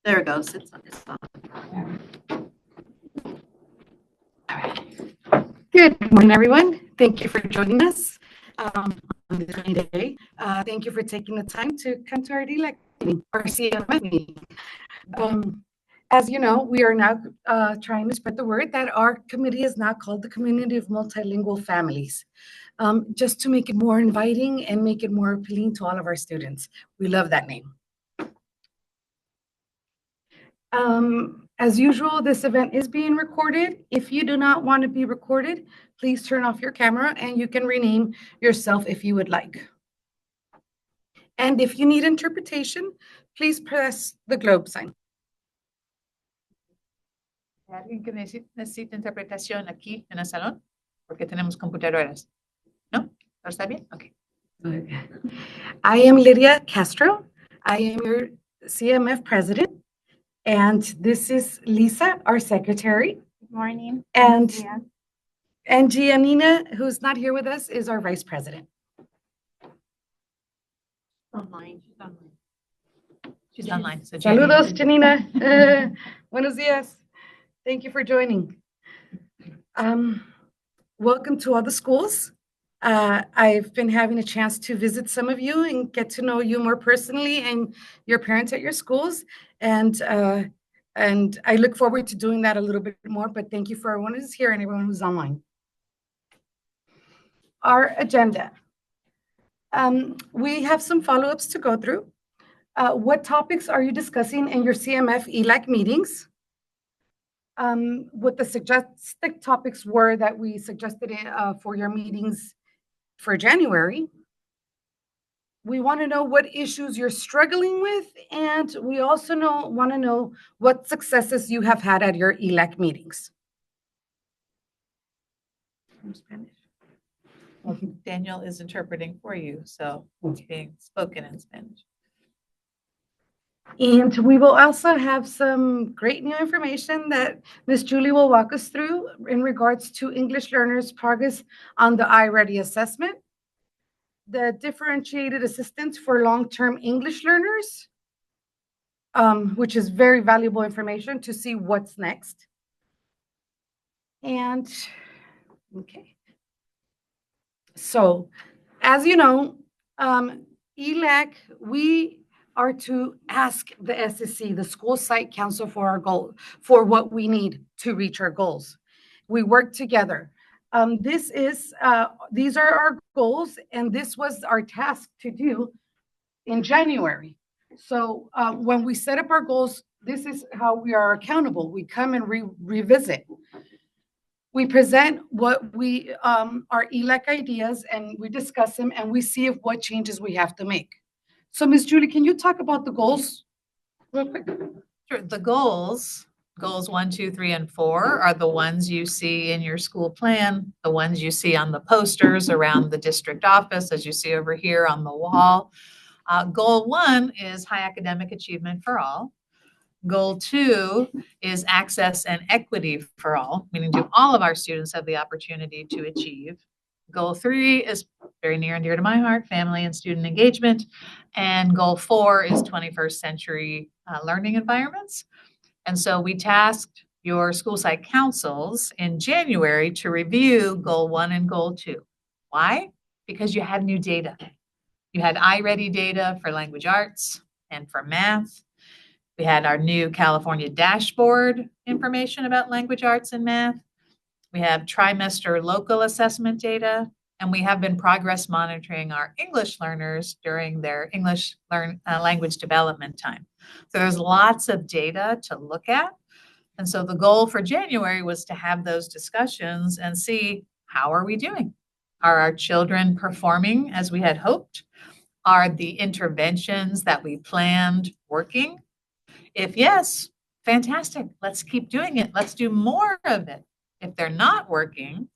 There it goes. It's on. All right. Good morning, everyone. Thank you for joining us on this rainy day. Thank you for taking the time to come to our DELAC meeting, our CMF meeting. As you know, we are now trying to spread the word that our committee is now called the Community of Multilingual Families, just to make it more inviting and make it more appealing to all of our students. We love that name. As usual, this event is being recorded. If you do not want to be recorded, please turn off your camera and you can rename yourself if you would like. And if you need interpretation, please press the globe sign. ¿Alguien que necesita interpretación aquí en el salón? Porque tenemos computadoras. ¿No? ¿Está bien? Okay. I am Lydia Castro. I am your CMF president. And this is Lisa, our secretary. Good morning. And Giannina, who's not here with us, is our vice president. Online. She's online. So Saludos, Giannina. Buenos dias. Thank you for joining. Welcome to all the schools. I've been having a chance to visit some of you and get to know you more personally and your parents at your schools. And I look forward to doing that a little bit more, but thank you for everyone who's here and everyone who's online. Our agenda. We have some follow-ups to go through. What topics are you discussing in your CMF ELAC meetings? What the suggested topics were that we suggested for your meetings for January. We want to know what issues you're struggling with, and we also want to know what successes you have had at your ELAC meetings. In Spanish. Well, Daniel is interpreting for you, so it's being spoken in Spanish. And we will also have some great new information that Ms. Julie will walk us through in regards to English learners' progress on the iReady assessment, the differentiated assistance for long-term English learners, which is very valuable information to see what's next. And, okay. So, as you know, ELAC, we are to ask the SSC, the School Site Council, for our goal, for what we need to reach our goals. We work together. These are our goals, and this was our task to do in January. So when we set up our goals, this is how we are accountable. We come and revisit. We present what we our ELAC ideas, and we discuss them, and we see what changes we have to make. So, Ms. Julie, can you talk about the goals real quick? Sure. The goals 1, 2, 3, and 4 are the ones you see in your school plan, the ones you see on the posters around the district office, as you see over here on the wall. Goal 1 is high academic achievement for all. Goal 2 is access and equity for all, meaning do all of our students have the opportunity to achieve. Goal 3 is very near and dear to my heart, family and student engagement. And goal 4 is 21st century learning environments. And so we tasked your school site councils in January to review goal 1 and goal 2. Why? Because you had new data. You had iReady data for language arts and for math. We had our new California dashboard information about language arts and math. We have trimester local assessment data, and we have been progress monitoring our English learners during their English language development time. So there's lots of data to look at. And so the goal for January was to have those discussions and see, how are we doing? Are our children performing as we had hoped? Are the interventions that we planned working? If yes, fantastic. Let's keep doing it. Let's do more of it. If they're not working,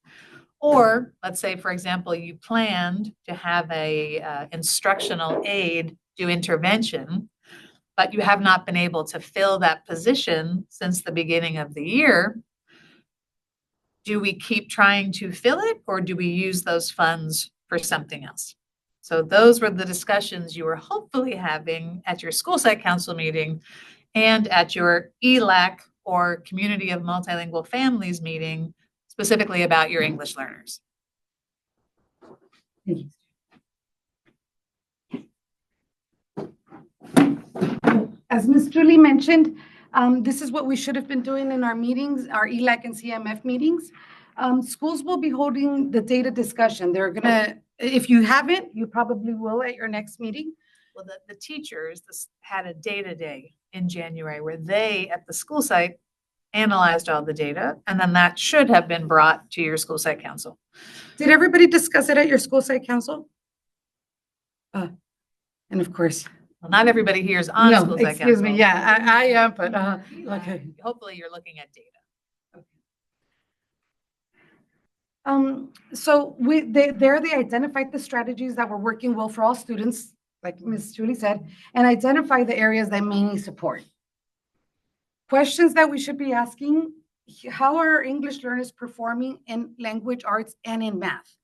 or let's say, for example, you planned to have a instructional aide do intervention, but you have not been able to fill that position since the beginning of the year, do we keep trying to fill it, or do we use those funds for something else? So those were the discussions you were hopefully having at your school site council meeting and at your ELAC or Community of Multilingual Families meeting, specifically about your English learners. Thank you. As Ms. Julie mentioned, this is what we should have been doing in our meetings, our ELAC and CMF meetings. Schools will be holding the data discussion. They're gonna, if you haven't, you probably will at your next meeting. Well, the teachers had a data day in January where they, at the school site, analyzed all the data, and then that should have been brought to your school site council. Did everybody discuss it at your school site council? And of course, Well, not everybody here is on no, school site council. excuse me, yeah, I am, but, okay. Hopefully you're looking at data. So they identified the strategies that were working well for all students, like Ms. Julie said, and identify the areas that may need support. Questions that we should be asking: how are our English learners performing in language arts and in math?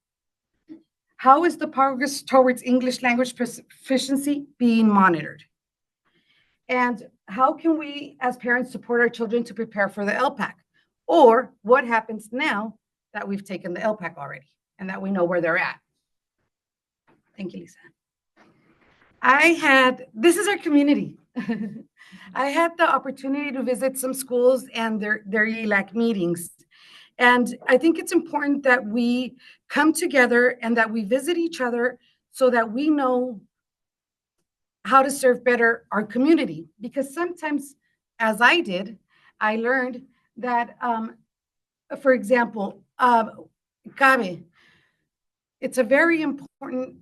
How is the progress towards English language proficiency being monitored? And how can we, as parents, support our children to prepare for the LPAC? Or what happens now that we've taken the LPAC already and that we know where they're at? Thank you, Lisa. This is our community. I had the opportunity to visit some schools and their ELAC meetings. And I think it's important that we come together and that we visit each other so that we know how to serve better our community. Because sometimes, as I did, I learned that, for example, CABE, it's a very important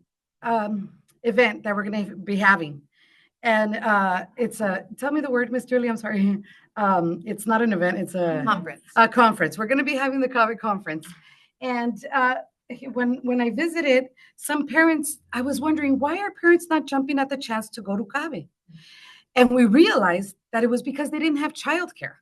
event that we're going to be having. And tell me the word, Ms. Julie, I'm sorry. It's not an event, it's a conference. We're going to be having the CABE conference. And when I visited, some parents, I was wondering, why are parents not jumping at the chance to go to CABE? And we realized that it was because they didn't have childcare,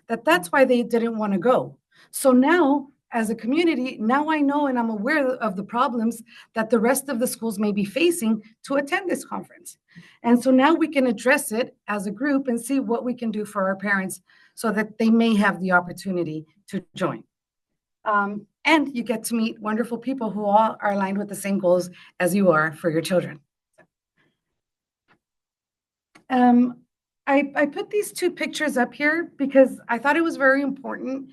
that's why they didn't want to go. So now, as a community, now I know and I'm aware of the problems that the rest of the schools may be facing to attend this conference. And so now we can address it as a group and see what we can do for our parents so that they may have the opportunity to join. And you get to meet wonderful people who all are aligned with the same goals as you are for your children. I put these two pictures up here because I thought it was very important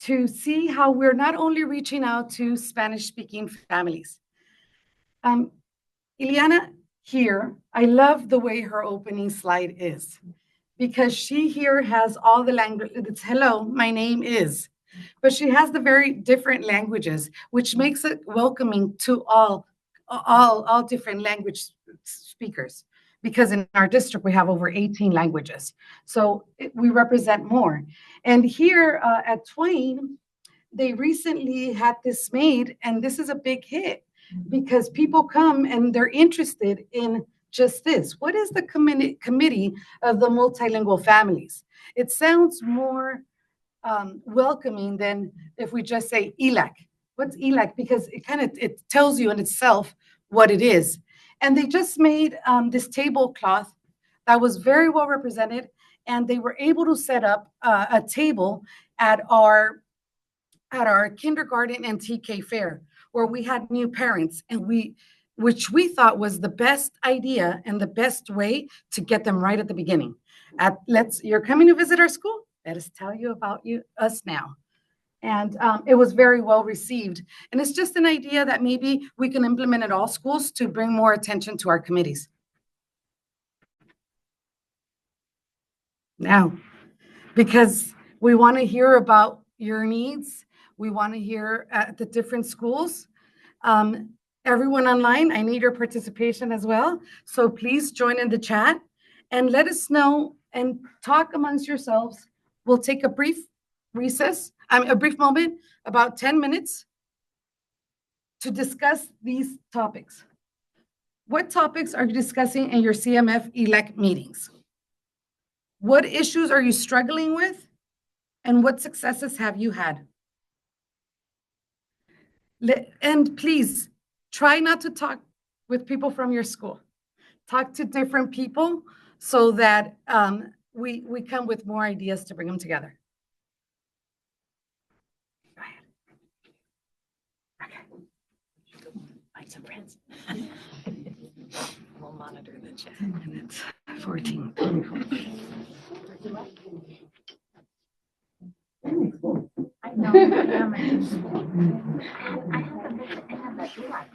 to see how we're not only reaching out to Spanish-speaking families. Ileana here, I love the way her opening slide is because she here has all the language. It's hello, my name is, but she has the very different languages, which makes it welcoming to all different language speakers. Because in our district, we have over 18 languages. So we represent more. And here at Twain, they recently had this made, and this is a big hit because people come and they're interested in just this. What is the committee of the multilingual families? It sounds more welcoming than if we just say ELAC. What's ELAC? Because it tells you in itself what it is. And they just made this tablecloth that was very well represented, and they were able to set up a table at our kindergarten and TK fair, where we had new parents, and which we thought was the best idea and the best way to get them right at the beginning. You're coming to visit our school? Let us tell you about us now. And it was very well received. And it's just an idea that maybe we can implement at all schools to bring more attention to our committees. Now, because we want to hear about your needs, we want to hear at the different schools. Everyone online, I need your participation as well. So please join in the chat and let us know and talk amongst yourselves. We'll take a brief recess. A brief moment, about 10 minutes, to discuss these topics. What topics are you discussing in your CMF ELAC meetings? What issues are you struggling with? And what successes have you had? And please, try not to talk with people from your school. Talk to different people so that we come with more ideas to bring them together. Go ahead. Okay. Find some friends. We'll monitor the chat. 10 minutes, 14, 24. I know. Yeah, my name's- I have that DELAC.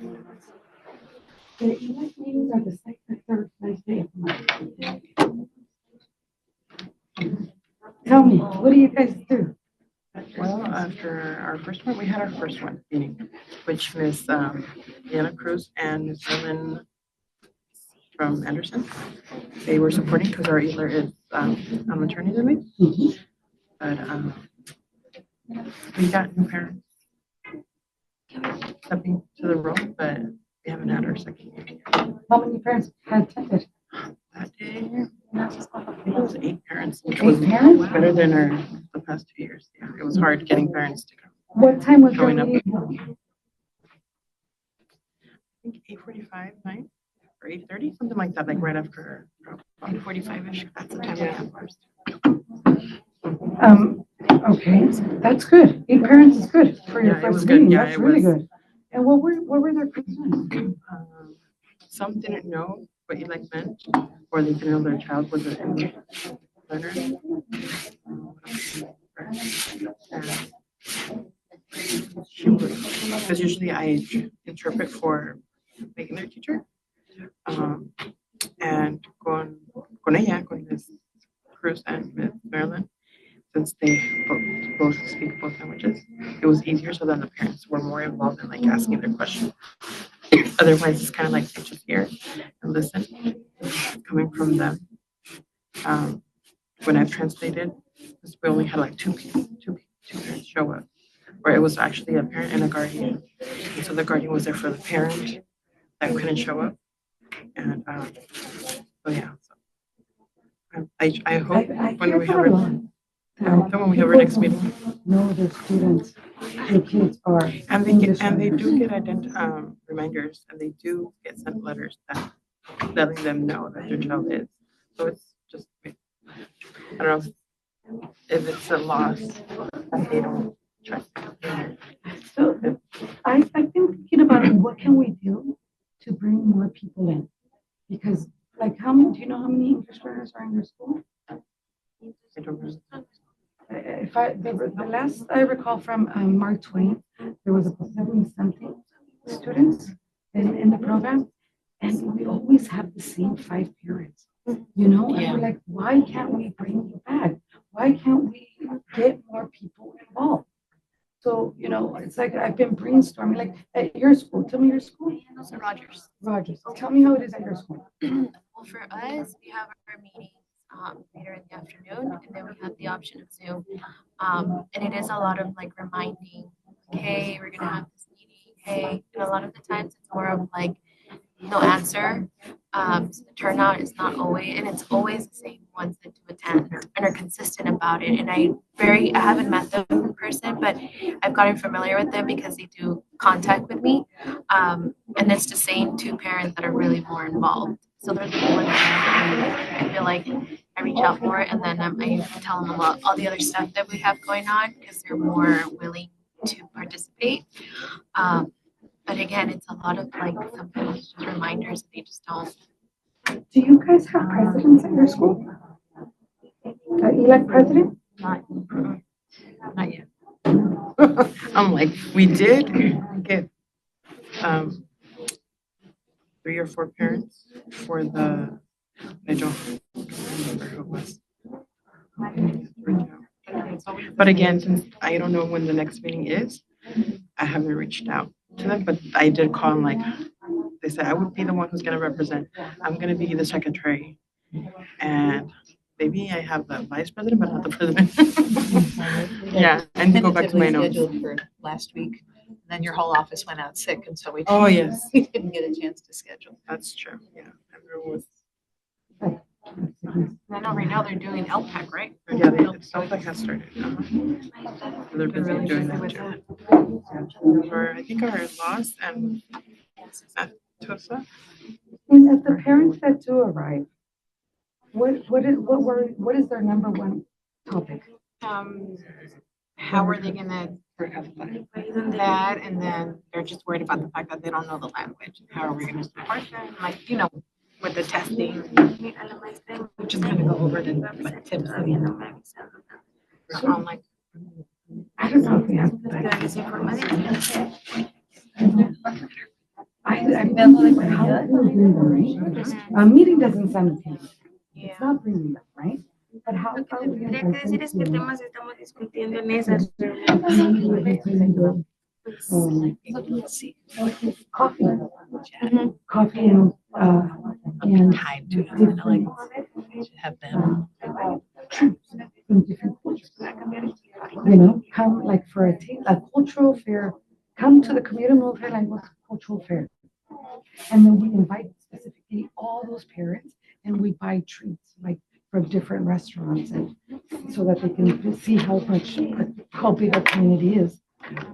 The ELAC meetings are the second, third Wednesday of the month. Tell me, what do you guys do? Well, after our first one, we had our first one meeting, which Miss Diana Cruz and Miss Ellen from Anderson, they were supporting because our Eler is on maternity leave. But we got new parents stepping to the role, but we haven't had our second meeting. How many parents had attended? That day, I think it was 8 parents, which 8 was parents? better than the past 2 years. Yeah, it was hard getting parents to come. What time was your Showing up. meeting? I think 8:45, 9 or 8:30, something like that, like right after 8:45-ish. That's the time we have ours. Okay, that's good. 8 parents is good for your Yeah, it was first good. meeting. Yeah, That's it really was. good. And what were their concerns? Some didn't know what ELAC meant, or they didn't know their child was an English learner. Because usually I interpret for making their teacher. And con ella, con Miss Cruz and Miss Marilyn, since they both speak both languages, it was easier so then the parents were more involved in like asking their questions. Otherwise, it's kind of like they just hear and listen, coming from them. When I've translated, we only had like two parents show up, where it was actually a parent and a guardian. And so the guardian was there for the parent that couldn't show up. And so yeah, so I hope when we have our, when we have our next meeting. No, the students, the kids are. And they do get reminders, and they do get sent letters that letting them know that their child is. So it's just, I don't know if it's a loss that they don't trust. So I've been thinking about what can we do to bring more people in? Because like do you know how many English learners are in your school? I don't know. The last I recall from Mark Twain, there was a 70-something students in the program, and we always have the same 5 parents, and we're like, why can't we bring you back? Why can't we get more people involved? So, it's like I've been brainstorming, like at your school. Tell me your school. Rogers. Rogers. Tell me how it is at your school. Well, for us, we have our meetings later in the afternoon, and then we have the option of Zoom. And it is a lot of like reminding, like, hey, we're gonna have this meeting, hey, and a lot of the times it's more of like no answer. So the turnout is not always, and it's always the same ones that do attend and are consistent about it. And I haven't met them in person, but I've gotten familiar with them because they do contact with me. And it's the same 2 parents that are really more involved. So they're the ones that I feel like I reach out more, and then I tell them about all the other stuff that we have going on because they're more willing to participate. But again, it's a lot of like sometimes just reminders that they just don't. Do you guys have presidents at your school? Elect president? Not yet. I'm like, we did get 3 or 4 parents for the, I don't remember who it was. But again, since I don't know when the next meeting is, I haven't reached out to them, but I did call them, like, they said I would be the one who's gonna represent. I'm gonna be the secretary. And maybe I have the vice president, but not the president. Yeah, and to go back to my notes. Scheduled for last week. Then your whole office went out sick, and so we. Oh, yes. We didn't get a chance to schedule. That's true, yeah. Everyone was, I know right now they're doing LPAC, right? yeah, Celtic has started. They're busy doing that too. Yeah, I think our loss and Tusa. And if the parents that do arrive, What is their number one topic? How are they gonna that, and then they're just worried about the fact that they don't know the language. How are we gonna support them? Like, with the testing, we just kind of go over the like tips on like. I don't know if we have. A meeting doesn't sound appealing. It's not bringing them, right? But how Lo que are we tendría gonna que decir es qué present temas estamos discutiendo en esas coffee, coffee and Tied to it, and like should have them. from different cultures. Come like for a cultural fair, come to the community multilingual cultural fair. And then we invite specifically all those parents and we buy treats like from different restaurants and so that they can see how big our community is.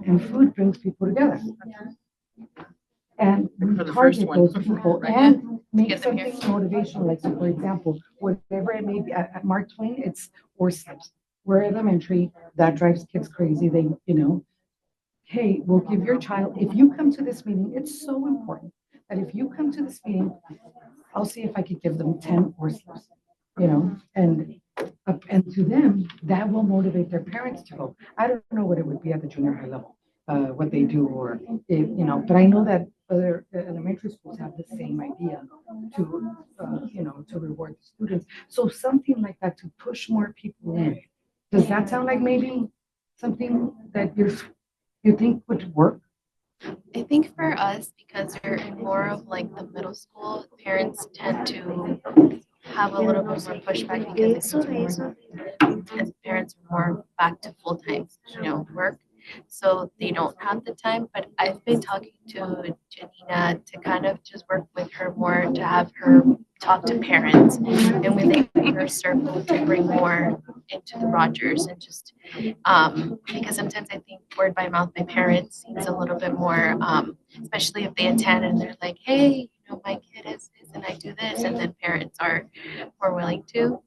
And food brings people together. And we For the first target one. those people and make Get them something motivational, like so for example, whatever it may be, at Mark Twain, it's or steps. We're elementary, that drives kids crazy. They, hey, we'll give your child, if you come to this meeting, it's so important that if you come to this meeting, I'll see if I could give them 10 or steps, and to them, that will motivate their parents to go. I don't know what it would be at the junior high level, what they do, or, but I know that other elementary schools have the same idea to reward the students. So something like that to push more people in. Does that sound like maybe something that you think would work? I think for us, because we're in more of like the middle school, parents tend to have a little bit more pushback because it's more, as parents are more back to full-time, work. So they don't have the time, but I've been talking to Janina to kind of just work with her more, to have her talk to parents and with a bigger circle to bring more into the Rogers and just because sometimes I think word by mouth by parents seems a little bit more, especially if they attend and they're like, hey, my kid is this and I do this, and then parents are more willing to.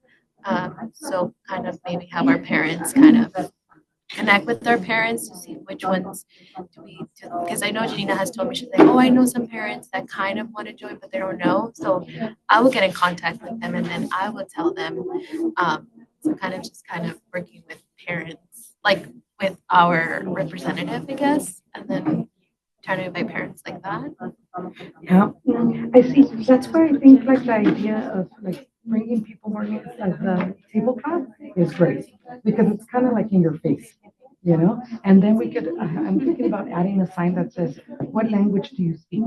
So kind of maybe have our parents kind of connect with our parents to see which ones do we do, because I know Janina has told me, she's like, oh, I know some parents that kind of want to join but they don't know, so I will get in contact with them and then I will tell them. So kind of working with parents, like with our representative, I guess, and then trying to invite parents like that. Yeah, I see. That's why I think like the idea of like bringing people more like the tablecloth is great because it's kind of like in your face, And then we could. I'm thinking about adding a sign that says, "What language do you speak?"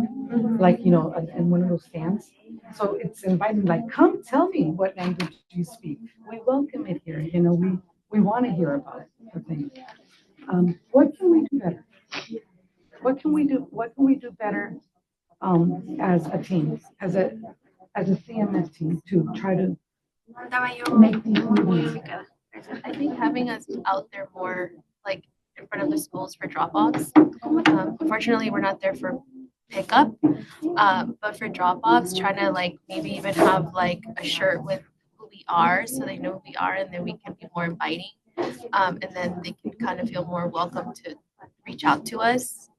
Like and one of those stands. So it's inviting, like, come tell me what language do you speak. We welcome it here. We want to hear about it. The thing. What can we do better? What can we do? What can we do better? As a team, as a CMS team to try to make these movements. I think having us out there more, like in front of the schools for drop-offs. Unfortunately, we're not there for pickup, but for drop-offs, trying to like maybe even have like a shirt with who we are, so they know who we are, and then we can be more inviting, and then they can kind of feel more welcome to reach out to us.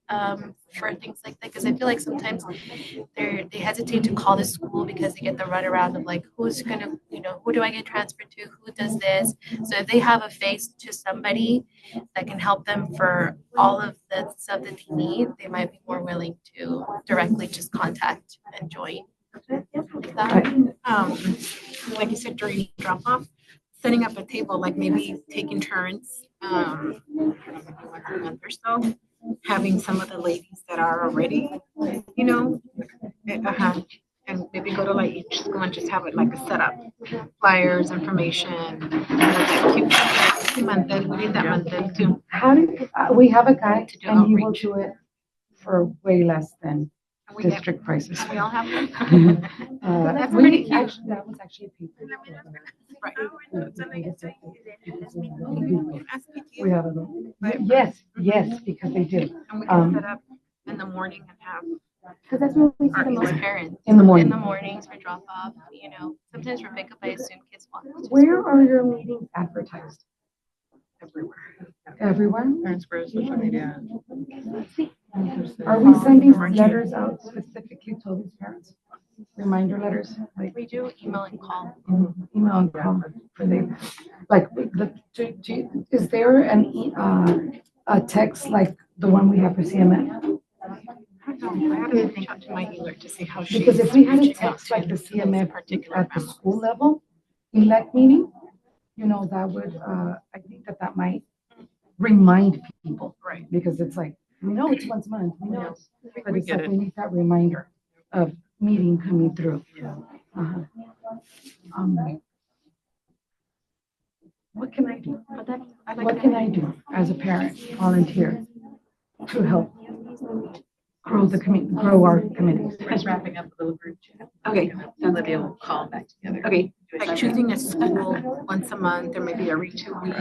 For things like that, because I feel like sometimes they hesitate to call the school because they get the runaround of like, who's gonna, who do I get transferred to, who does this. So if they have a face to somebody that can help them for all of the stuff that they need, they might be more willing to directly just contact and join. Like that. Like you said, during drop off, setting up a table, like maybe taking turns, a month or so, having some of the ladies that are already, and maybe go to like each school and just have it like a setup, flyers, information, month end, we need that month end too. How do we have a guy To do and he will outreach. do it for way less than And we district prices. we all have them. That's pretty cute. Actually, that was actually a paper. Right. We have a, yes, because they do. And we can set up in the morning and have Because that's when we see the most parents. In the morning. In the mornings for drop off, sometimes for pickup, I assume kids walk. to Where school. are your meetings advertised? Everywhere. Everywhere? Parent Square, social media. Are we sending letters out specifically to these parents? Reminder letters, like We do email and call. email and call for them? Like, is there a text like the one we have for CMF? I had to reach out to my healer to see how she. Because if we had a text like the CMF at the school level, ELAC meeting, that would, I think that might remind people. Right. Because it's like, we know it's once a month, we know, but We it's get like it. we need that reminder of meeting coming through. Uh-huh. What can I do? What can I do as a parent, volunteer, to help grow our community? Just wrapping up a little group chat. Okay. Olivia will call back together. Okay, like choosing a school once a month or maybe every 2 weeks.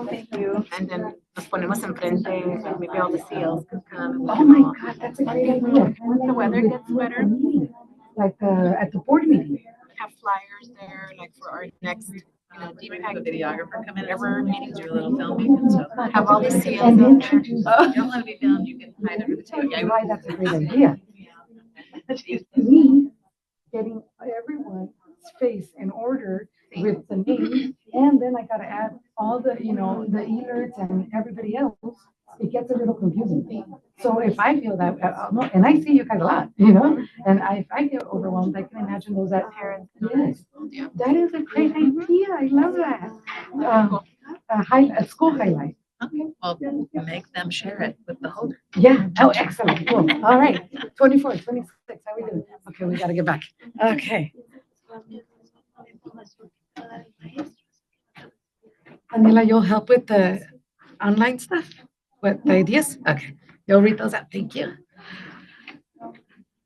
Thank you. And then nos ponemos enfrente, like maybe all the CLs could come. And we Oh can my all- God, that's a great idea. Once the weather gets better, Like at the board meeting. have flyers there, like for our next, We have a videographer come in, Whatever meetings do a little filming and so. have all the CLs And out there. introduce. If you don't want to be filmed, you can hide under the table. You're right, that's a great idea. Me getting everyone's face in order with the name, and then I gotta add all the, the alerts and everybody else. It gets a little confusing. So if I feel that, and I see you guys a lot, and if I get overwhelmed, I can imagine those that parents. Yes, that is a great idea. I love that. A school highlight. Okay, well, make them share it with the holder. Yeah. Oh, excellent. Cool. All right. 24, 26. How we doing? Okay, we gotta get back. Okay. Anila, you'll help with the online stuff? With the ideas? Okay. You'll read those out. Thank you.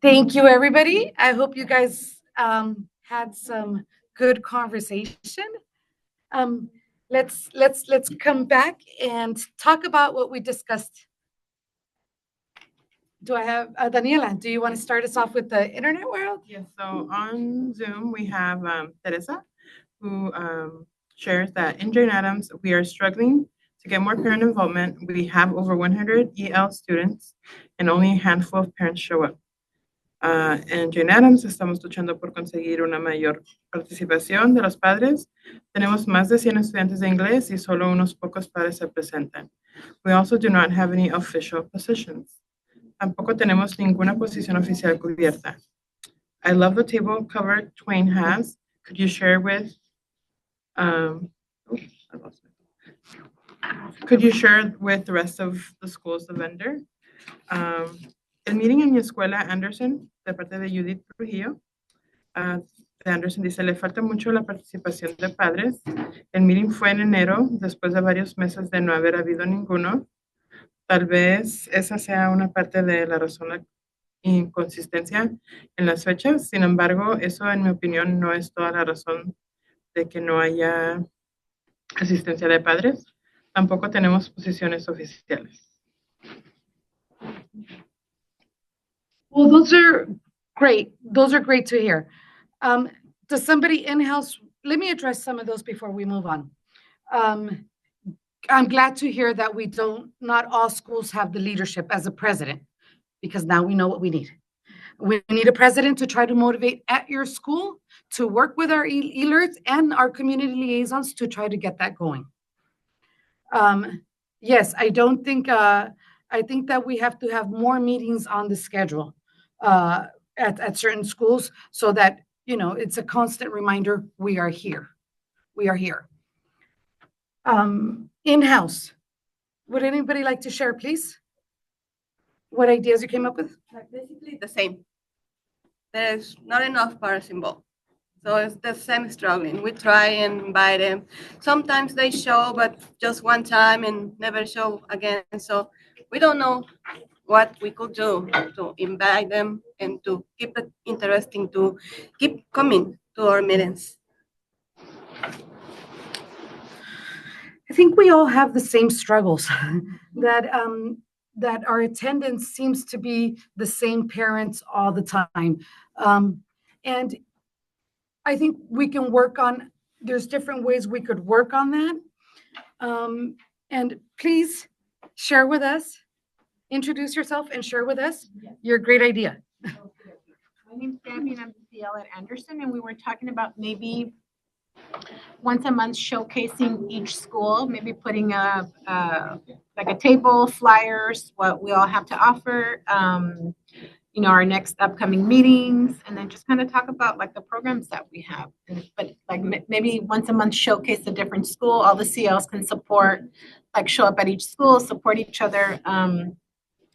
Thank you, everybody. I hope you guys had some good conversation. Let's come back and talk about what we discussed. Do I have Daniela? Do you want to start us off with the internet world? Yes, so on Zoom, we have Teresa, who shares that in Jane Addams, we are struggling to get more parent involvement. We have over 100 EL students and only a handful of parents show up. En Jane Addams estamos luchando por conseguir una mayor participación de los padres. Tenemos más de 100 estudiantes de inglés y solo unos pocos padres se presentan. We also do not have any official positions. Tampoco tenemos ninguna posición oficial cubierta. I love the table cover Twain has. Could you share with, could you share with the rest of the schools the vendor? El meeting en mi escuela, Anderson, de parte de Judith Trujillo, de Anderson dice, le falta mucho la participación de padres. El meeting fue en enero, después de varios meses de no haber habido ninguno. Tal vez esa sea una parte de la razón, la inconsistencia en las fechas. Sin embargo, eso en mi opinión no es toda la razón de que no haya asistencia de padres. Tampoco tenemos posiciones oficiales. Well, those are great. Those are great to hear. Does somebody in-house, let me address some of those before we move on. I'm glad to hear that not all schools have the leadership as a president, because now we know what we need. We need a president to try to motivate at your school, to work with our alerts and our community liaisons to try to get that going. Yes, I think that we have to have more meetings on the schedule at certain schools so that, it's a constant reminder, we are here. We are here. In-house, would anybody like to share, please? What ideas you came up with? Basically the same. There's not enough parents involved. So it's the same struggling. We try and invite them. Sometimes they show, but just one time and never show again. So we don't know what we could do to invite them and to keep it interesting, to keep coming to our meetings. I think we all have the same struggles that that our attendance seems to be the same parents all the time. And I think we can work on, there's different ways we could work on that. And please share with us, introduce yourself and share with us your great idea. My name's Gabby and I'm the CL at Anderson, and we were talking about maybe once a month showcasing each school, maybe putting like a table, flyers, what we all have to offer, our next upcoming meetings, and then just kind of talk about like the programs that we have. But like maybe once a month showcase a different school, all the CLs can support, like show up at each school, support each other.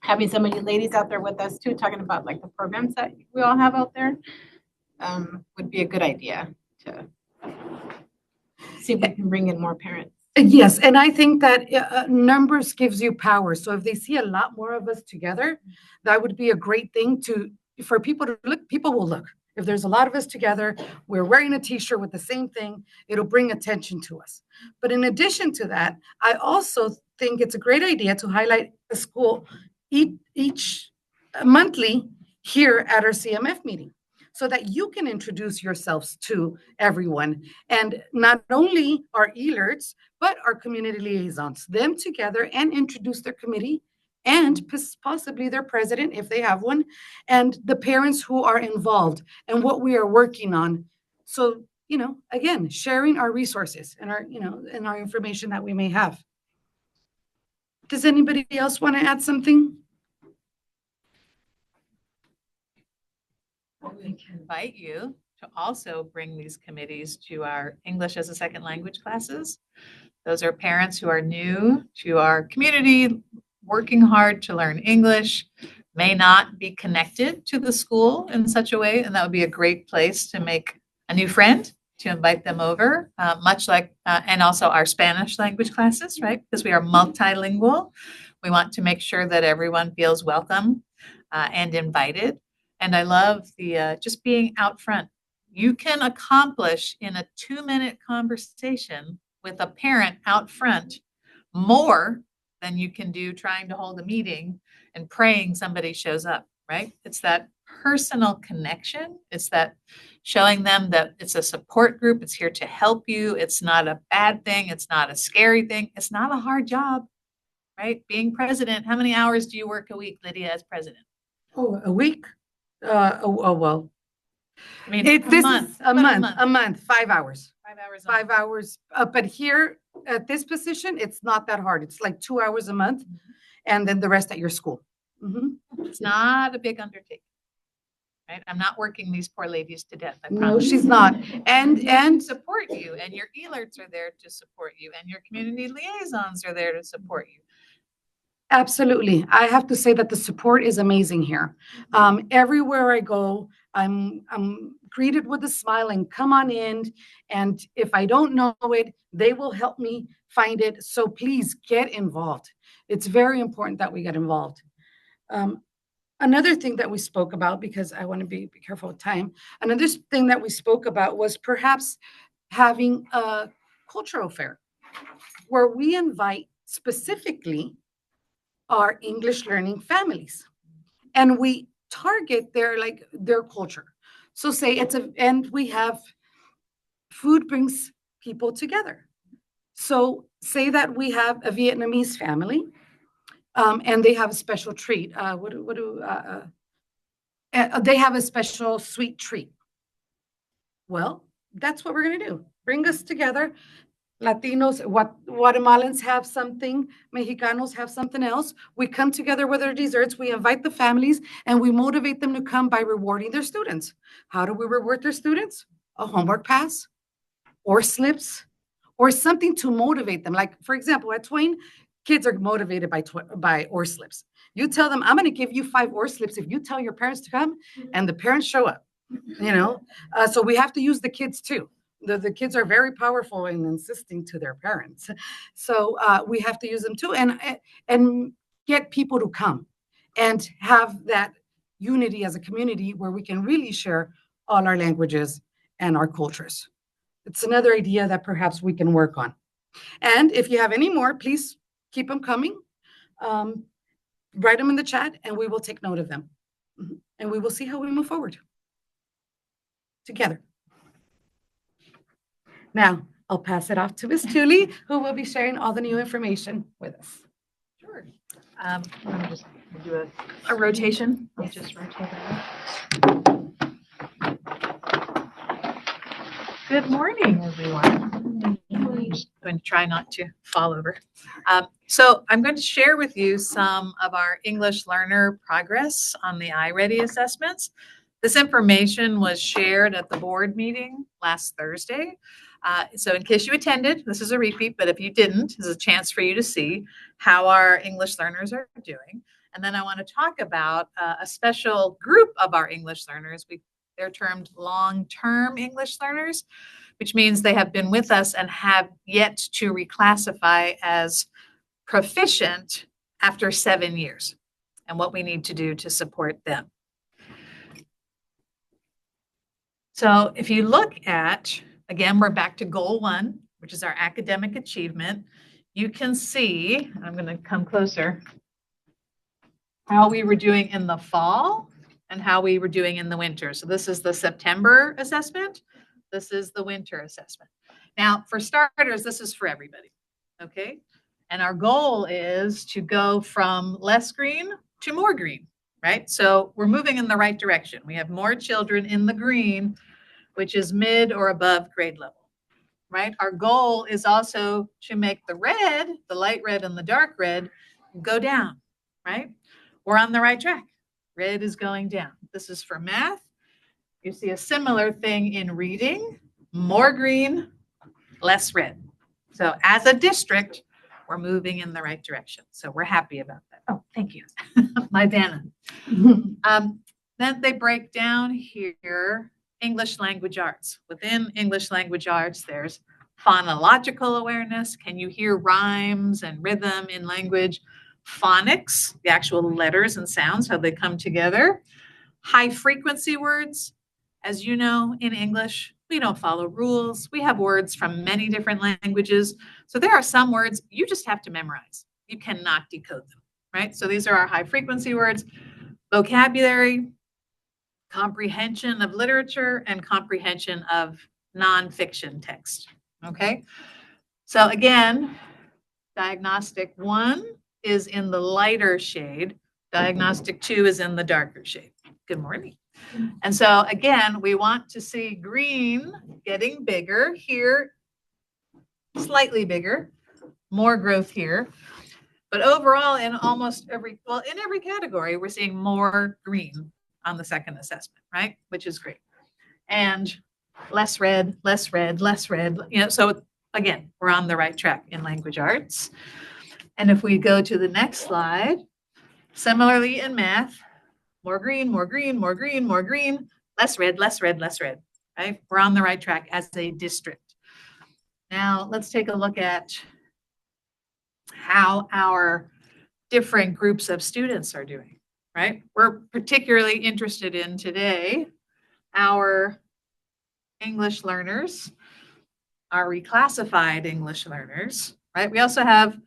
Having some of you ladies out there with us too, talking about like the programs that we all have out there, would be a good idea to see if we can bring in more parents. Yes, and I think that numbers gives you power. So if they see a lot more of us together, that would be a great thing for people to look. People will look. If there's a lot of us together, we're wearing a t-shirt with the same thing, it'll bring attention to us. But in addition to that, I also think it's a great idea to highlight a school each monthly here at our CMF meeting, so that you can introduce yourselves to everyone. And not only our alerts, but our community liaisons, them together and introduce their committee and possibly their president if they have one, and the parents who are involved and what we are working on. So, again, sharing our resources and our information that we may have. Does anybody else want to add something? We can invite you to also bring these committees to our English as a second language classes. Those are parents who are new to our community, working hard to learn English, may not be connected to the school in such a way, and that would be a great place to make a new friend, to invite them over, much like, and also our Spanish language classes, right? Because we are multilingual. We want to make sure that everyone feels welcome and invited. And I love the just being out front. You can accomplish in a 2-minute conversation with a parent out front more than you can do trying to hold a meeting and praying somebody shows up, right? It's that personal connection. It's that showing them that it's a support group. It's here to help you. It's not a bad thing. It's not a scary thing. It's not a hard job, right? Being president, how many hours do you work a week, Lydia, as president? Oh, a week? Well. I mean, A month, 5 hours. 5 hours. 5 hours. But here at this position, it's not that hard. It's like 2 hours a month, and then the rest at your school. It's not a big undertaking, right? I'm not working these poor ladies to death. I No, promise. she's not. And Support you, and your alerts are there to support you, and your community liaisons are there to support you. absolutely, I have to say that the support is amazing here. Everywhere I go, I'm greeted with a smile and come on in. And if I don't know it, they will help me find it. So please get involved. It's very important that we get involved. Another thing that we spoke about, because I want to be careful with time, another thing that we spoke about was perhaps having a cultural fair where we invite specifically our English learning families, and we target their culture. So say and we have food brings people together. So say that we have a Vietnamese family, and they have a special treat. They have a special sweet treat. Well, that's what we're going to do. Bring us together. Latinos, Guatemalans have something, Mexicanos have something else. We come together with our desserts, we invite the families, and we motivate them to come by rewarding their students. How do we reward their students? A homework pass, or slips, or something to motivate them. Like, for example, at Twain, kids are motivated by or slips. You tell them, I'm going to give you 5 or slips if you tell your parents to come, and the parents show up. So we have to use the kids too. The kids are very powerful in insisting to their parents. So we have to use them too, and get people to come and have that unity as a community where we can really share all our languages and our cultures. It's another idea that perhaps we can work on. And if you have any more, please keep them coming. write them in the chat and we will take note of them. And we will see how we move forward together. Now, I'll pass it off to Ms. Tooley, who will be sharing all the new information with us. Sure. Let me just do a rotation. I'll just rotate that. Good morning, everyone. I'm just going to try not to fall over. So I'm going to share with you some of our English learner progress on the iReady assessments. This information was shared at the board meeting last Thursday. So in case you attended, this is a repeat, but if you didn't, this is a chance for you to see how our English learners are doing. And then I want to talk about a special group of our English learners. They're termed long-term English learners, which means they have been with us and have yet to reclassify as proficient after 7 years, and what we need to do to support them. So if you look at, again, we're back to goal 1, which is our academic achievement. You can see, I'm going to come closer, how we were doing in the fall and how we were doing in the winter. So this is the September assessment. This is the winter assessment. Now, for starters, this is for everybody, okay? And our goal is to go from less green to more green, right? So we're moving in the right direction. We have more children in the green, which is mid or above grade level, right? Our goal is also to make the red, the light red and the dark red, go down, right? We're on the right track. Red is going down. This is for math. You see a similar thing in reading, more green, less red. So as a district, we're moving in the right direction. So we're happy about that. Oh, thank you. My Vanna. Then they break down here English language arts. Within English language arts, there's phonological awareness. Can you hear rhymes and rhythm in language? Phonics, the actual letters and sounds, how they come together. High frequency words. As you know, in English, we don't follow rules. We have words from many different languages. So there are some words you just have to memorize. You cannot decode them, right? So these are our high frequency words. Vocabulary, comprehension of literature, and comprehension of nonfiction text, okay? So again, diagnostic 1 is in the lighter shade. Diagnostic 2 is in the darker shade. Good morning. And so again, we want to see green getting bigger here, slightly bigger, more growth here. But overall, in almost every, well, in every category, we're seeing more green on the second assessment, right? Which is great. And less red, less red, less red. You know, so again, we're on the right track in language arts. And if we go to the next slide, similarly in math, more green, more green, more green, more green, less red, less red, less red, right? We're on the right track as a district. Now let's take a look at how our different groups of students are doing, right? We're particularly interested in today our English learners, our reclassified English learners, right? We also have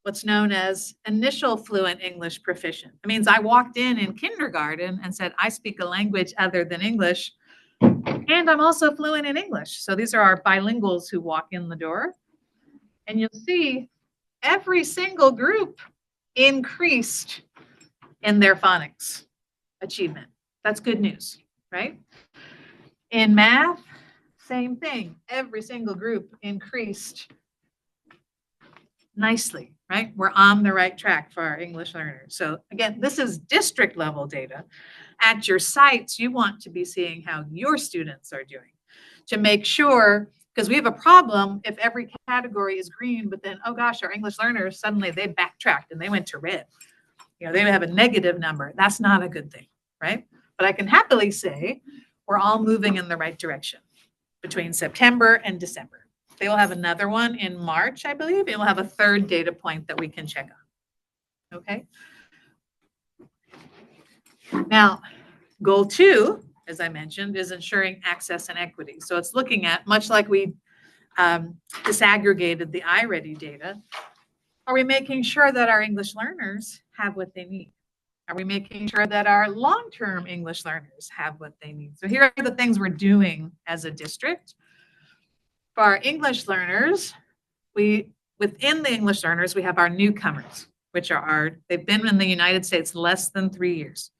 what's known as initial fluent English proficient. It means I walked in kindergarten and said, I speak a language other than English, and I'm also fluent in English. So these are our bilinguals who walk in the door. And you'll see every single group increased in their phonics achievement. That's good news, right? In math, same thing. Every single group increased nicely, right? We're on the right track for our English learners. So again, this is district level data. At your sites, you want to be seeing how your students are doing to make sure, because we have a problem if every category is green, but then, oh gosh, our English learners, suddenly they backtracked and they went to red. You know, they have a negative number. That's not a good thing, right? But I can happily say we're all moving in the right direction between September and December. They will have another one in March, I believe. It will have a third data point that we can check on. Okay. Now, goal 2, as I mentioned, is ensuring access and equity. So it's looking at, much like we disaggregated the iReady data, are we making sure that our English learners have what they need? Are we making sure that our long-term English learners have what they need? So here are the things we're doing as a district. For our English learners, within the English learners, we have our newcomers, which they've been in the United States less than 3 years.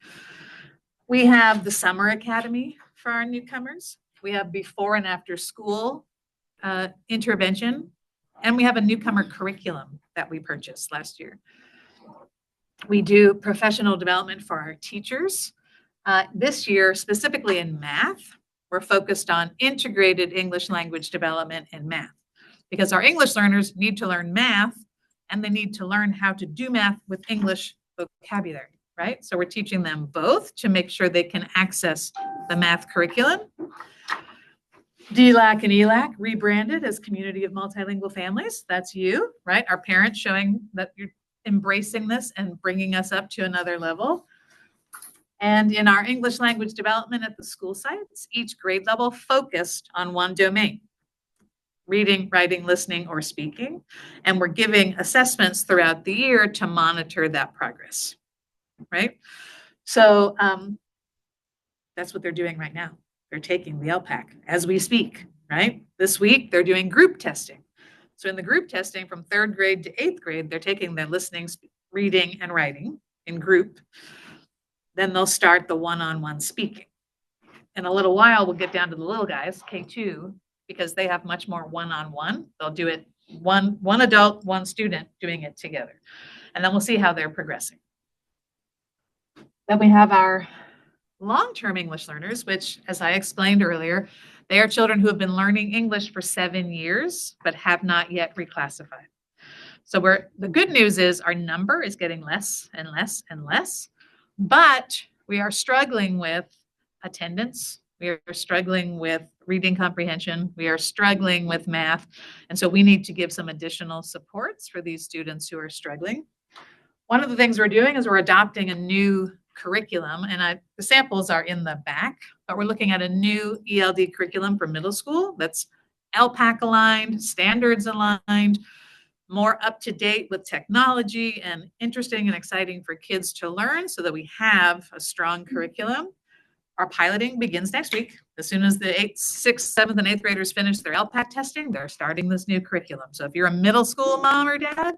We have the Summer Academy for our newcomers. We have before and after school intervention, and we have a newcomer curriculum that we purchased last year. We do professional development for our teachers. This year, specifically in math, we're focused on integrated English language development in math, because our English learners need to learn math and they need to learn how to do math with English vocabulary, right? So we're teaching them both to make sure they can access the math curriculum. DELAC and ELAC rebranded as Community of Multilingual Families. That's you, right? Our parents showing that you're embracing this and bringing us up to another level. And in our English language development at the school sites, each grade level focused on one domain: reading, writing, listening, or speaking. And we're giving assessments throughout the year to monitor that progress, right? So that's what they're doing right now. They're taking the LPAC as we speak, right? This week, they're doing group testing. So in the group testing from 3rd grade to 8th grade, they're taking their listening, reading, and writing in group. Then they'll start the one-on-one speaking. In a little while, we'll get down to the little guys, K2, because they have much more one-on-one. They'll do it one adult, one student doing it together. And then we'll see how they're progressing. Then we have our long-term English learners, which, as I explained earlier, they are children who have been learning English for 7 years, but have not yet reclassified. So the good news is our number is getting less and less and less, but we are struggling with attendance. We are struggling with reading comprehension. We are struggling with math. And so we need to give some additional supports for these students who are struggling. One of the things we're doing is we're adopting a new curriculum, and the samples are in the back, but we're looking at a new ELD curriculum for middle school that's LPAC aligned, standards aligned, more up to date with technology, and interesting and exciting for kids to learn so that we have a strong curriculum. Our piloting begins next week. As soon as the 6th, 7th, and 8th graders finish their LPAC testing, they're starting this new curriculum. So if you're a middle school mom or dad,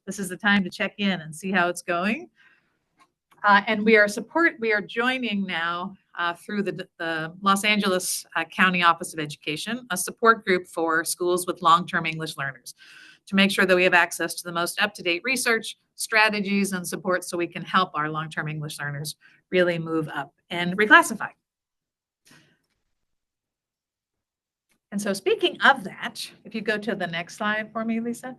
this is the time to check in and see how it's going. And we are joining now through the Los Angeles County Office of Education, a support group for schools with long-term English learners, to make sure that we have access to the most up-to-date research, strategies, and support so we can help our long-term English learners really move up and reclassify. And so speaking of that, if you go to the next slide for me, Lisa,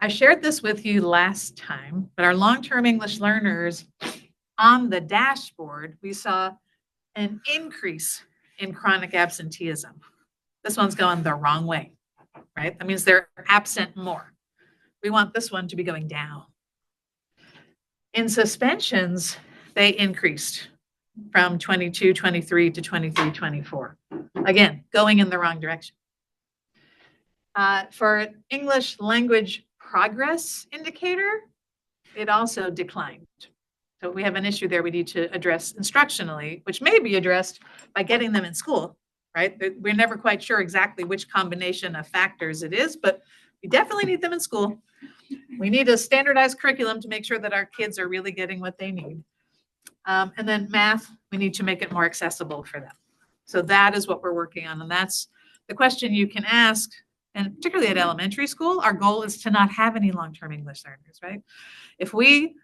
I shared this with you last time, but our long-term English learners, on the dashboard, we saw an increase in chronic absenteeism. This one's going the wrong way, right? That means they're absent more. We want this one to be going down. In suspensions, they increased from 22-23 to 23-24. Again, going in the wrong direction. For English language progress indicator, it also declined. So we have an issue there we need to address instructionally, which may be addressed by getting them in school, right? We're never quite sure exactly which combination of factors it is, but we definitely need them in school. We need a standardized curriculum to make sure that our kids are really getting what they need. And then math, we need to make it more accessible for them. So that is what we're working on. And that's the question you can ask. And particularly at elementary school, our goal is to not have any long-term English learners, right? If we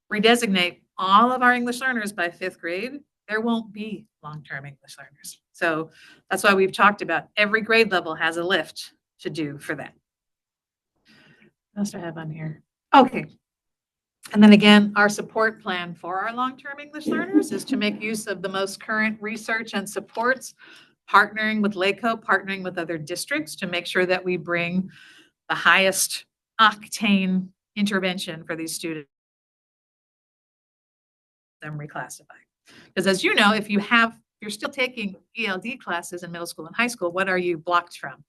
redesignate all of our English learners by 5th grade, there won't be long-term English learners. So that's why we've talked about every grade level has a lift to do for that. What else do I have on here? Okay. And then again, our support plan for our long-term English learners is to make use of the most current research and supports, partnering with LACO, partnering with other districts to make sure that we bring the highest octane intervention for these students, them reclassify. Because as you know, if you're still taking ELD classes in middle school and high school, what are you blocked from?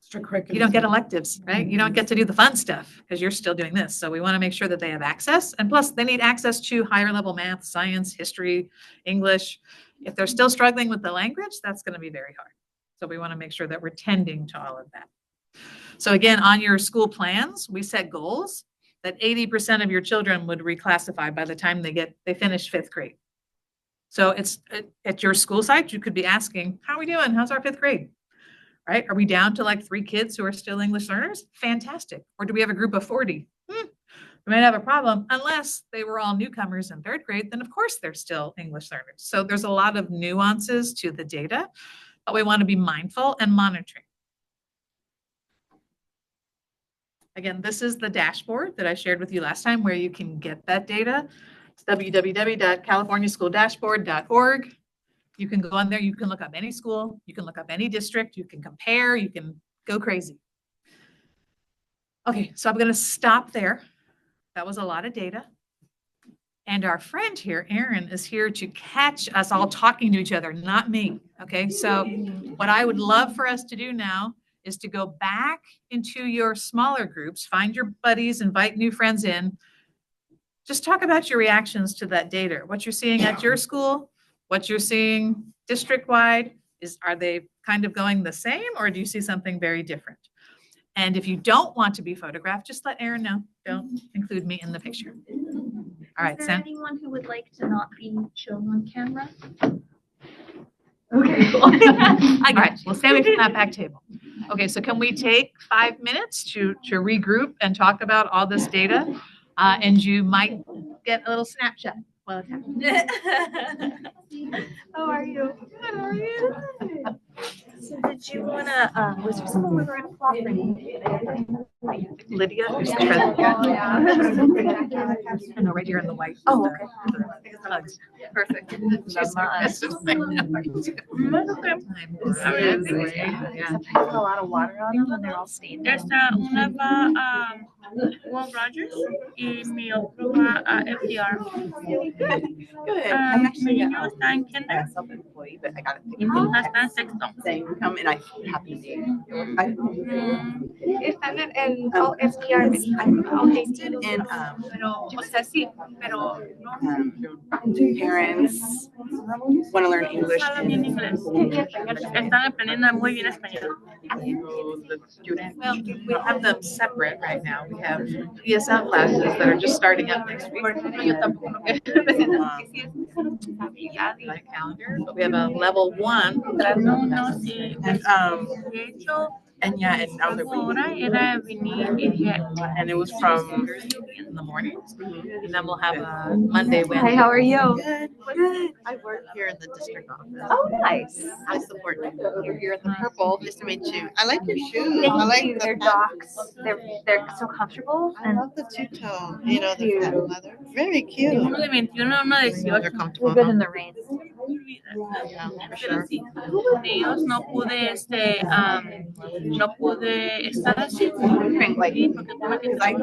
Extracurricular. You don't get electives, right? You don't get to do the fun stuff because you're still doing this. So we want to make sure that they have access. And plus, they need access to higher level math, science, history, English. If they're still struggling with the language, that's going to be very hard. So we want to make sure that we're tending to all of that. So again, on your school plans, we set goals that 80% of your children would reclassify by the time they finish 5th grade. So it's at your school site, you could be asking, how are we doing? How's our 5th grade? Right? Are we down to like 3 kids who are still English learners? Fantastic. Or do we have a group of 40? We might have a problem unless they were all newcomers in 3rd grade, then of course they're still English learners. So there's a lot of nuances to the data, but we want to be mindful and monitoring. Again, this is the dashboard that I shared with you last time where you can get that data. It's www.californiaschooldashboard.org. You can go on there, you can look up any school, you can look up any district, you can compare, you can go crazy. Okay, so I'm going to stop there. That was a lot of data. And our friend here, Erin, is here to catch us all talking to each other, not me. Okay, so what I would love for us to do now is to go back into your smaller groups, find your buddies, invite new friends in. Just talk about your reactions to that data, what you're seeing at your school, what you're seeing district-wide. Are they kind of going the same, or do you see something very different? And if you don't want to be photographed, just let Erin know. Don't include me in the picture. All right, Is there Sam. anyone who would like to not be shown on camera? Okay, cool. All right, we'll stay away from that back table. Okay, so can we take 5 minutes to regroup and talk about all this data? And you might get a little snapshot while it's happening. How are you? Good, how are you? So did you wanna, was there someone we were gonna call for? Lydia, who's the president. I know, right here in the white. Oh, okay. The hugs. Perfect. She's yeah. A lot of water on them and they're all stained. Una va a Will Rogers y mi otro va a FDR. Good. I'm Mi actually niño está en kinder, self-employed, but I got a y thing mi hija está en sexto. saying come and I happen to be. Están en FDR. I'm interested in Pero, o sea, sí, pero no parents want to learn English. hablan bien inglés. Están aprendiendo muy bien español. Well, we have them separate right now. We have ESL classes that are just starting up next week. Like calendar, but we have a level 1. No, sí. De hecho, And yeah, and I was like, ahora era venir y dije, and it was from In the morning, and then we'll have a Monday, Hi, Wednesday. how are you? good. Good. I work here in the district office. Oh, nice. I support you're here at the purple. Nice to meet you. I like your shoes. Thank I like you. the They're docs. They're so comfortable I and love the two-tone, the patent leather. Very cute. uno de 21, uno de 18. They're comfortable. good in the rain. Yeah, for Pero sure. sí, con ellos no pude, no pude estar así. Like, Sí, porque tuve que trabajar. I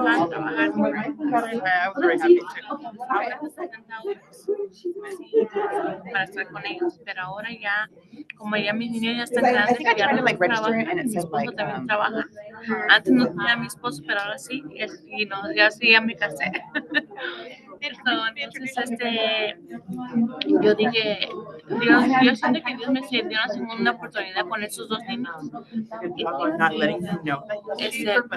was very happy too. Para estar con ellos, pero ahora ya, como ya mis niños ya están I grandes, think I ya tried no to like register trabajan, it and it mi said esposo like también trabaja. Antes no tenía mi esposo, pero ahora sí, y no, ya sí, ya me casé. Entonces, yo dije, yo siento que Dios me dio una segunda oportunidad con esos 2 niños. not letting you know.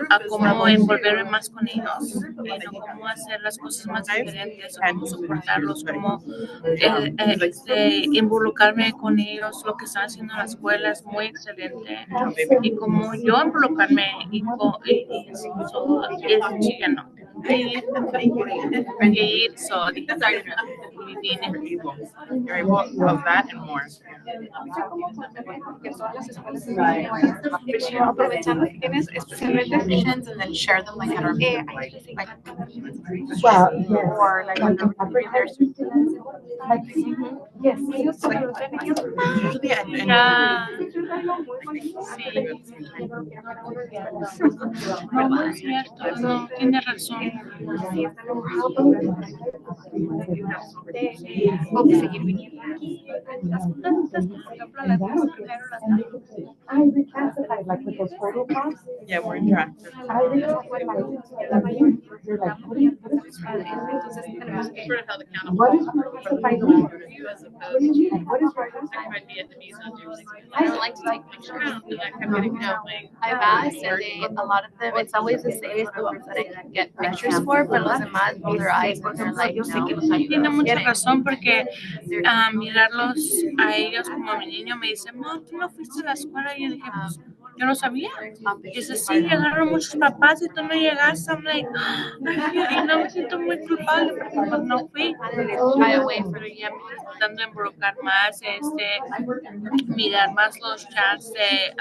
A cómo envolverme más con ellos, cómo hacer las cosas más diferentes, cómo soportarlos, cómo involucrarme con ellos, lo que están haciendo en la escuela es muy excelente, y como yo involucrarme y es chileno. Ir, so dije, y vine. You're able of that and more. Aprovechando que tienes especialmente sessions and then share them like at our meeting, like Well, or like when they're bring their students. Yes. Usually and Ya, no es cierto, no, tiene razón. Vamos a seguir viniendo aquí. I reclassified, like with those photo props. Yeah, more interactive. I reclassified. You're like, what is Entonces tenemos que ser held accountable what is for what reclassified? we do as opposed to What is right? like my Vietnamese hunters. I don't like to take pictures. And that kept getting No, like I've asked, and a lot of them, it's always the same little groups that I get pictures for, but los demás roll their eyes and they're like, no. Tiene mucha razón porque mirarlos a ellos como mi niño me dice, no, tú no fuiste a la escuela. Y yo dije, pues, yo no sabía. Y dice, sí, llegaron muchos papás y tú no llegaste. I'm like, y no me siento muy culpable porque pues no fui. Pero ya me estoy tratando de involucrar más, mirar más los chats de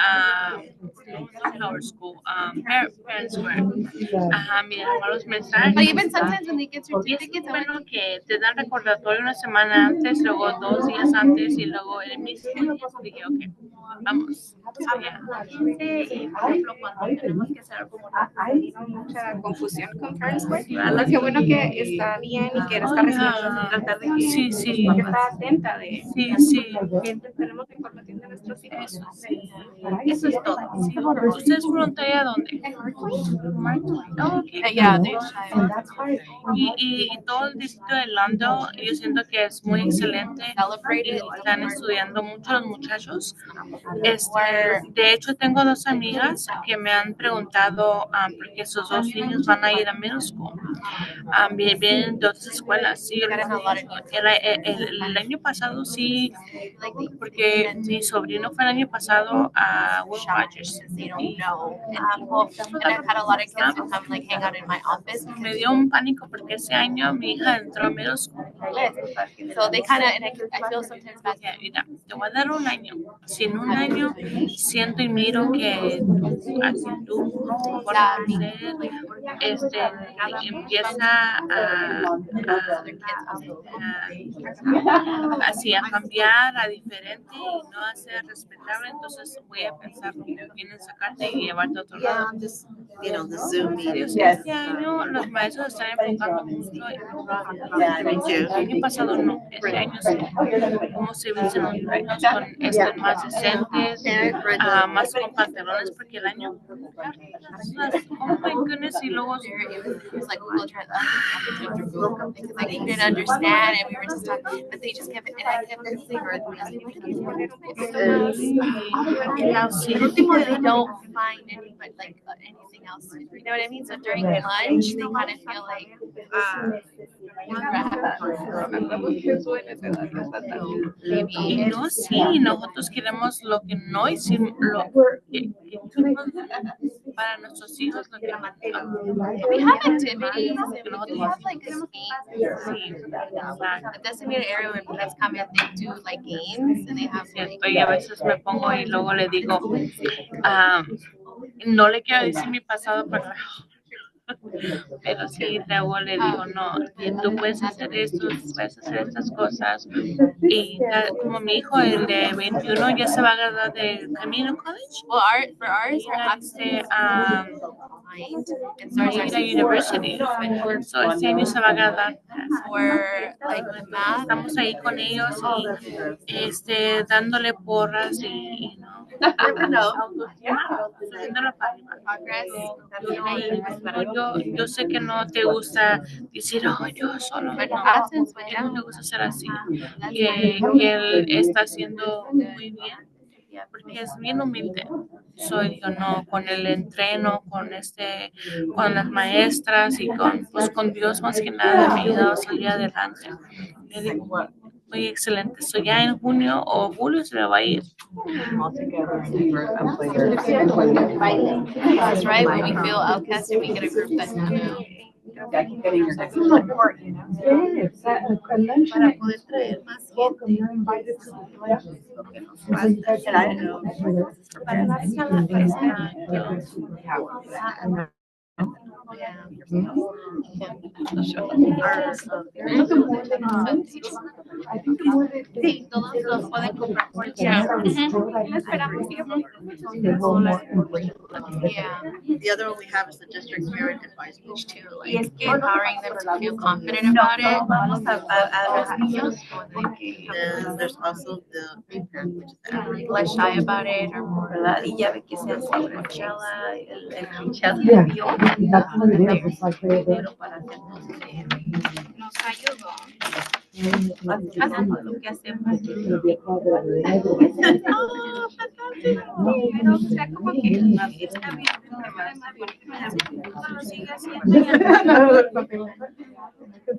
Power School, Parent Square. Ajá, mirar más los mensajes. But even sometimes when they get Y es certificates, bueno que te dan recordatorio una semana antes, luego 2 días antes y luego el mismo día. Dije, ok, vamos. Allá. Y por ejemplo, cuando tenemos que hacer algo como hay mucha confusión con Parent Square. Qué bueno que está bien y que está recibiendo, tratar de que Sí, sí. que está atenta de Sí. que tenemos la información de nuestros hijos. Eso sí. Eso es todo. Sí. ¿Ustedes fueron todavía dónde? Oh, okay. yeah, they try. Y todo el distrito de Lando, yo siento que es muy excelente. Están estudiando mucho los muchachos. De hecho, tengo 2 amigas que me han preguntado porque sus 2 niños van a ir a middle school. Vienen de otras escuelas. Sí, el año pasado sí, porque mi sobrino fue el año pasado a Will Rogers. They don't know. And I've had a lot of kids who come like hang out in my office. Me dio un pánico porque ese año mi hija entró a middle school. So they kind of, and I feel sometimes bad. Mira, te voy a dar un año. Si en un año siento y miro que tu actitud, tu forma de ser, empieza así a cambiar, a diferente y no a ser respetable, entonces voy a pensar lo que vienen sacarte y llevarte a otro lado. Este año los maestros están enfocando mucho el año pasado no, este año sí, cómo se visten los niños con más decentes, más con pantalones, porque el año oh my goodness, y luego It was like Google Translate because I couldn't understand, and we were just talking, but they just kept, and I kept listening, or they don't find anybody like anything else. You know what I mean? So during lunch, they kind of feel like. Y no, sí, nosotros queremos lo que no hicimos, para nuestros hijos, lo que We have activities, and we have like a game. sí, A designated area where kids come and they do like games, and they have like. y a veces me pongo y luego le digo, no le quiero decir mi pasado, pero sí, luego le digo, no, tú puedes hacer esto, puedes hacer estas cosas. Y como mi hijo, el de 21, ya se va a graduar de Camino College. Well, for ours, Ir a university. So, este año se va a graduar. Estamos ahí con ellos y dándole porras y subiéndolo para arriba. Yo sé que no te gusta decir, oh, yo solo. No, a él me gusta ser así. Que él está haciendo muy bien. Porque es bien humilde. Soy yo, no, con el entreno, con las maestras y con Dios más que nada me ha ayudado a salir adelante. Le digo, muy excelente. So ya en junio o julio se me va a ir. That's right. When we feel outcasted, we get a group that's kind of. Para poder traer más gente. Sí, todos los pueden comprar por Yeah. Yeah. The other one we have is the district parent advisory. To like empowering them to feel confident about it. Then there's also the pre-parent, which is the advocate. Less shy about it or more. ¿verdad? Y ya ve que se hace el Coachella, el Coachella Yeah. video, That's what it is. It's like pero para hacernos Nos ayudó. hacemos lo que hacemos. Pero, o sea, como que está bien. Solo sigue haciendo.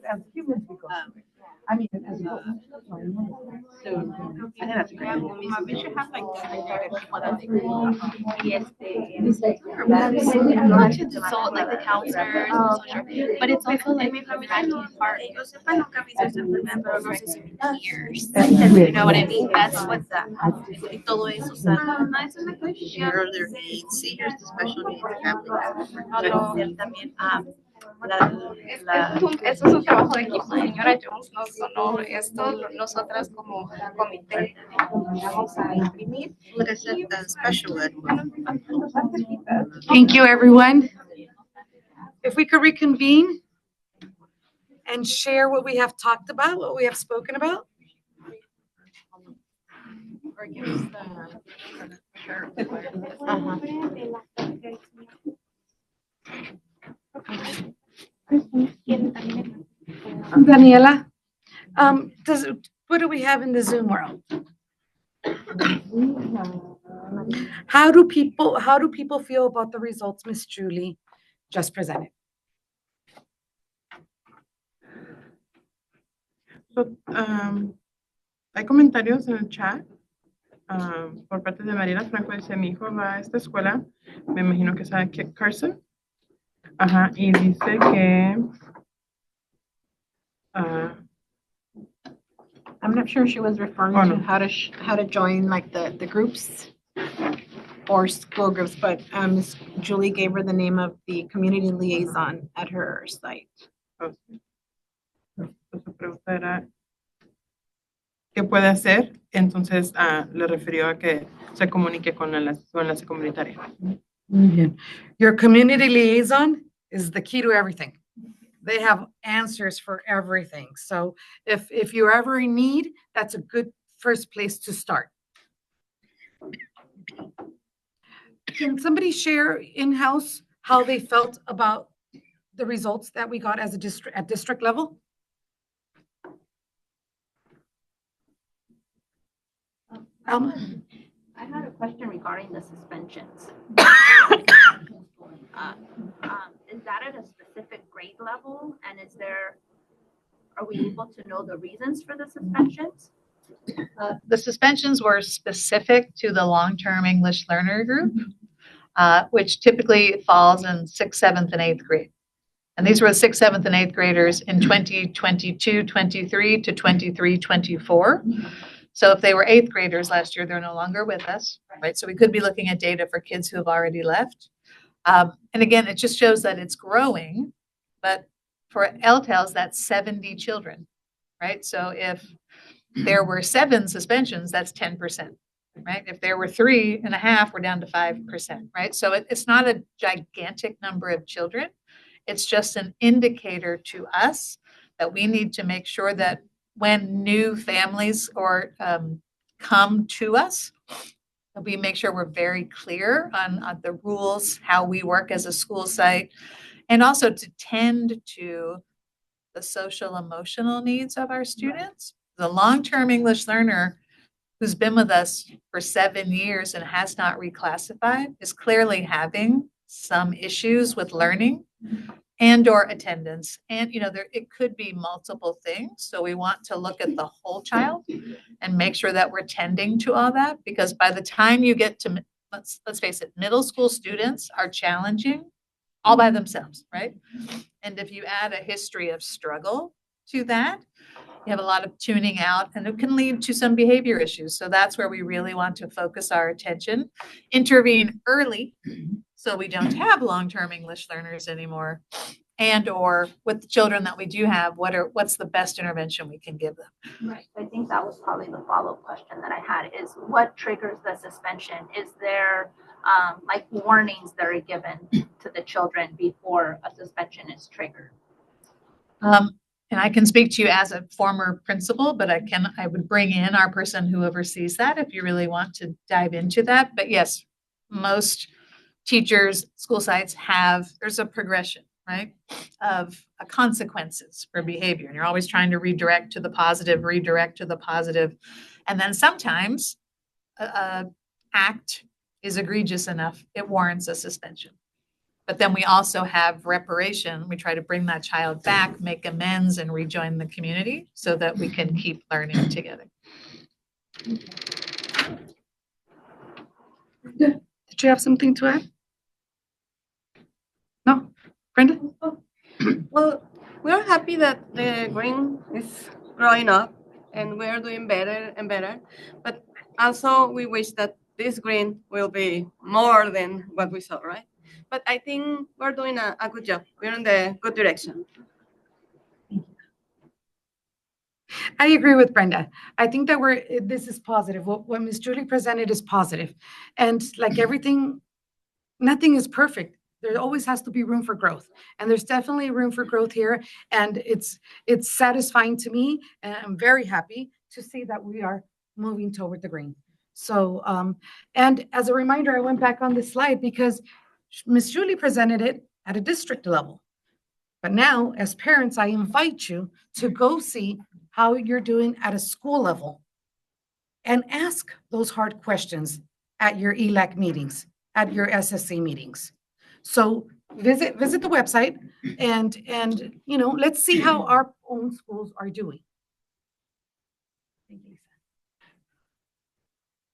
As humans, we go. I mean, as I think that's great. We should have like designated people that they So like the counselors, but it's also like the granting part. Yo sepa, nunca vi esa enfermedad, pero no sé si Peers. You know what I mean? That's what that. Y todo eso, o sea, Here their needs, see, here's the special needs families. también Eso es un trabajo de equipo. Señora Jones nos donó esto, nosotras como comité vamos a imprimir. Like I said, special ed. Thank you, everyone. If we could reconvene and share what we have talked about, what we have spoken about. Or give us Daniela, what do we have in the Zoom world? How do people feel about the results Miss Julie just presented? So, hay comentarios en el chat por parte de Mariela Franco. Dice, mi hijo va a esta escuela, me imagino que sabe que Carson. Ajá, y dice que I'm not sure she was referring Oh, to no. how to join like the groups or school groups, but Miss Julie gave her the name of the community liaison at her site. su pregunta era ¿qué puede hacer? Entonces le refirió a que se comunique con el enlace comunitario. Your community liaison is the key to everything. They have answers for everything. So if you're ever in need, that's a good first place to start. Can somebody share in-house how they felt about the results that we got as a district at district level? I had a question regarding the suspensions. Is that at a specific grade level? And are we able to know the reasons for the suspensions? The suspensions were specific to the long-term English learner group, which typically falls in 6th, 7th, and 8th grade. And these were 6th, 7th, and 8th graders in 2022, 23 to 23, 24. So if they were 8th graders last year, they're no longer with us, right? So we could be looking at data for kids who have already left. And again, it just shows that it's growing, but for LTELs, that's 70 children, right? So if there were 7 suspensions, that's 10%, right? If there were 3.5, we're down to 5%, right? So it's not a gigantic number of children. It's just an indicator to us that we need to make sure that when new families or come to us, we make sure we're very clear on the rules, how we work as a school site, and also to tend to the social emotional needs of our students. The long-term English learner who's been with us for 7 years and has not reclassified is clearly having some issues with learning and or attendance. And, it could be multiple things. So we want to look at the whole child and make sure that we're tending to all that, because by the time you get to, let's face it, middle school students are challenging all by themselves, right? And if you add a history of struggle to that, you have a lot of tuning out, and it can lead to some behavior issues. So that's where we really want to focus our attention, intervene early, so we don't have long-term English learners anymore? And or with the children that we do have, what's the best intervention we can give them? Right. I think that was probably the follow-up question that I had is what triggers the suspension? Is there like warnings that are given to the children before a suspension is triggered? And I can speak to you as a former principal, but I would bring in our person who oversees that if you really want to dive into that. But yes, most teachers, school sites there's a progression, right, of consequences for behavior. And you're always trying to redirect to the positive. And then sometimes a act is egregious enough, it warrants a suspension. But then we also have reparation. We try to bring that child back, make amends, and rejoin the community so that we can keep learning together. Did you have something to add? No? Brenda? Well, we're happy that the green is growing up and we're doing better and better. But also we wish that this green will be more than what we saw, right? But I think we're doing a good job. We're in the good direction. I agree with Brenda. I think that this is positive. What Ms. Julie presented is positive. And like everything, nothing is perfect. There always has to be room for growth. And there's definitely room for growth here. And it's satisfying to me. And I'm very happy to see that we are moving toward the green. So, and as a reminder, I went back on this slide because Ms. Julie presented it at a district level. But now, as parents, I invite you to go see how you're doing at a school level and ask those hard questions at your ELAC meetings, at your SSC meetings. So visit the website and let's see how our own schools are doing. Thank you, Lisa.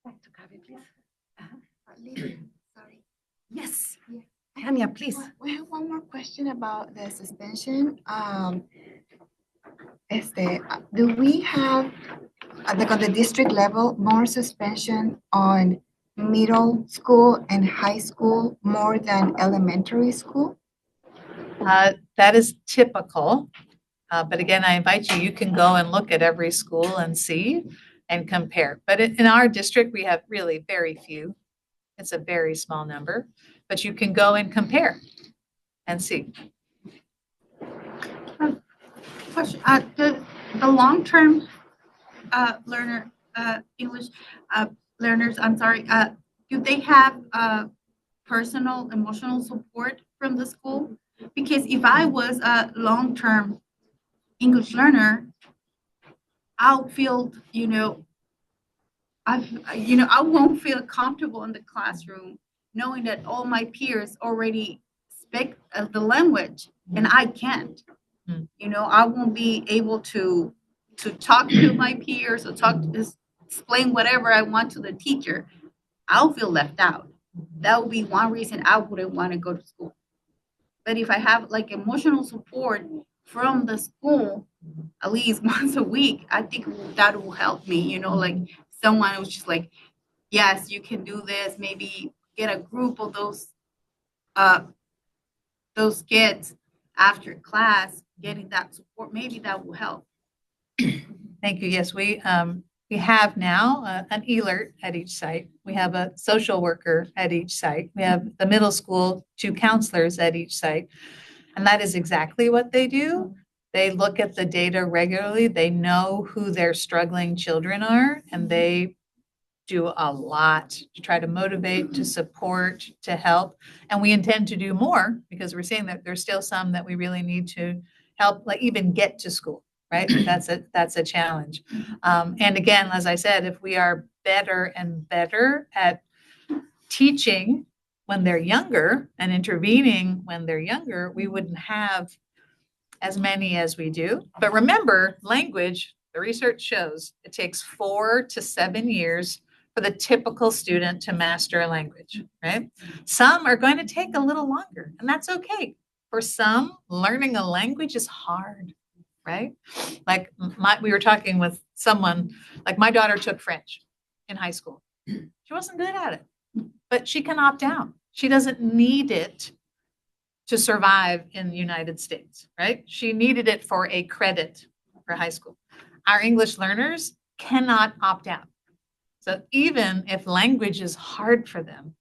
Back to Gabi, please. Sorry. Yes. Tanya, please. We have one more question about the suspension. Do we have, like on the district level, more suspension on middle school and high school more than elementary school? That is typical. But again, I invite you can go and look at every school and see and compare. But in our district, we have really very few. It's a very small number, but you can go and compare and see. Question, the long-term English learners, do they have personal emotional support from the school? Because if I was a long-term English learner, I'll feel, I won't feel comfortable in the classroom knowing that all my peers already speak the language and I can't. I won't be able to talk to my peers or explain whatever I want to the teacher. I'll feel left out. That would be one reason I wouldn't want to go to school. But if I have like emotional support from the school at least once a week, I think that will help me, like someone who's just like, yes, you can do this. Maybe get a group of those kids after class, getting that support, maybe that will help. Thank you. Yes, we have now an ELERT at each site. We have a social worker at each site. We have the middle school, 2 counselors at each site. And that is exactly what they do. They look at the data regularly. They know who their struggling children are, and they do a lot to try to motivate, to support, to help. And we intend to do more because we're seeing that there's still some that we really need to help, like even get to school, right? That's a challenge. And again, as I said, if we are better and better at teaching when they're younger and intervening when they're younger, we wouldn't have as many as we do. But remember, language, the research shows it takes 4 to 7 years for the typical student to master a language, right? Some are going to take a little longer, and that's okay. For some, learning a language is hard, right? Like we were talking with someone, like my daughter took French in high school. She wasn't good at it, but she can opt out. She doesn't need it to survive in the United States, right? She needed it for a credit for high school. Our English learners cannot opt out. So even if language is hard for them,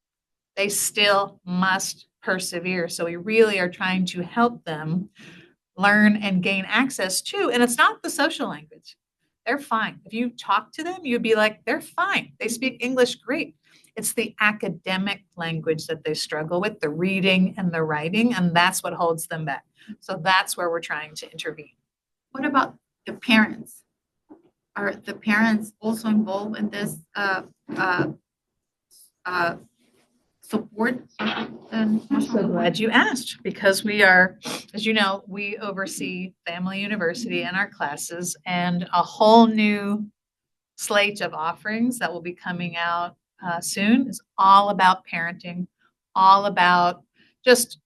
they still must persevere. So we really are trying to help them learn and gain access to, and it's not the social language. They're fine. If you talk to them, you'd be like, they're fine. They speak English great. It's the academic language that they struggle with, the reading and the writing, and that's what holds them back. So that's where we're trying to intervene. What about the parents? Are the parents also involved in this support? I'm so glad you asked, because we are, as you know, we oversee Family University and our classes, and a whole new slate of offerings that will be coming out soon is all about parenting, all about just,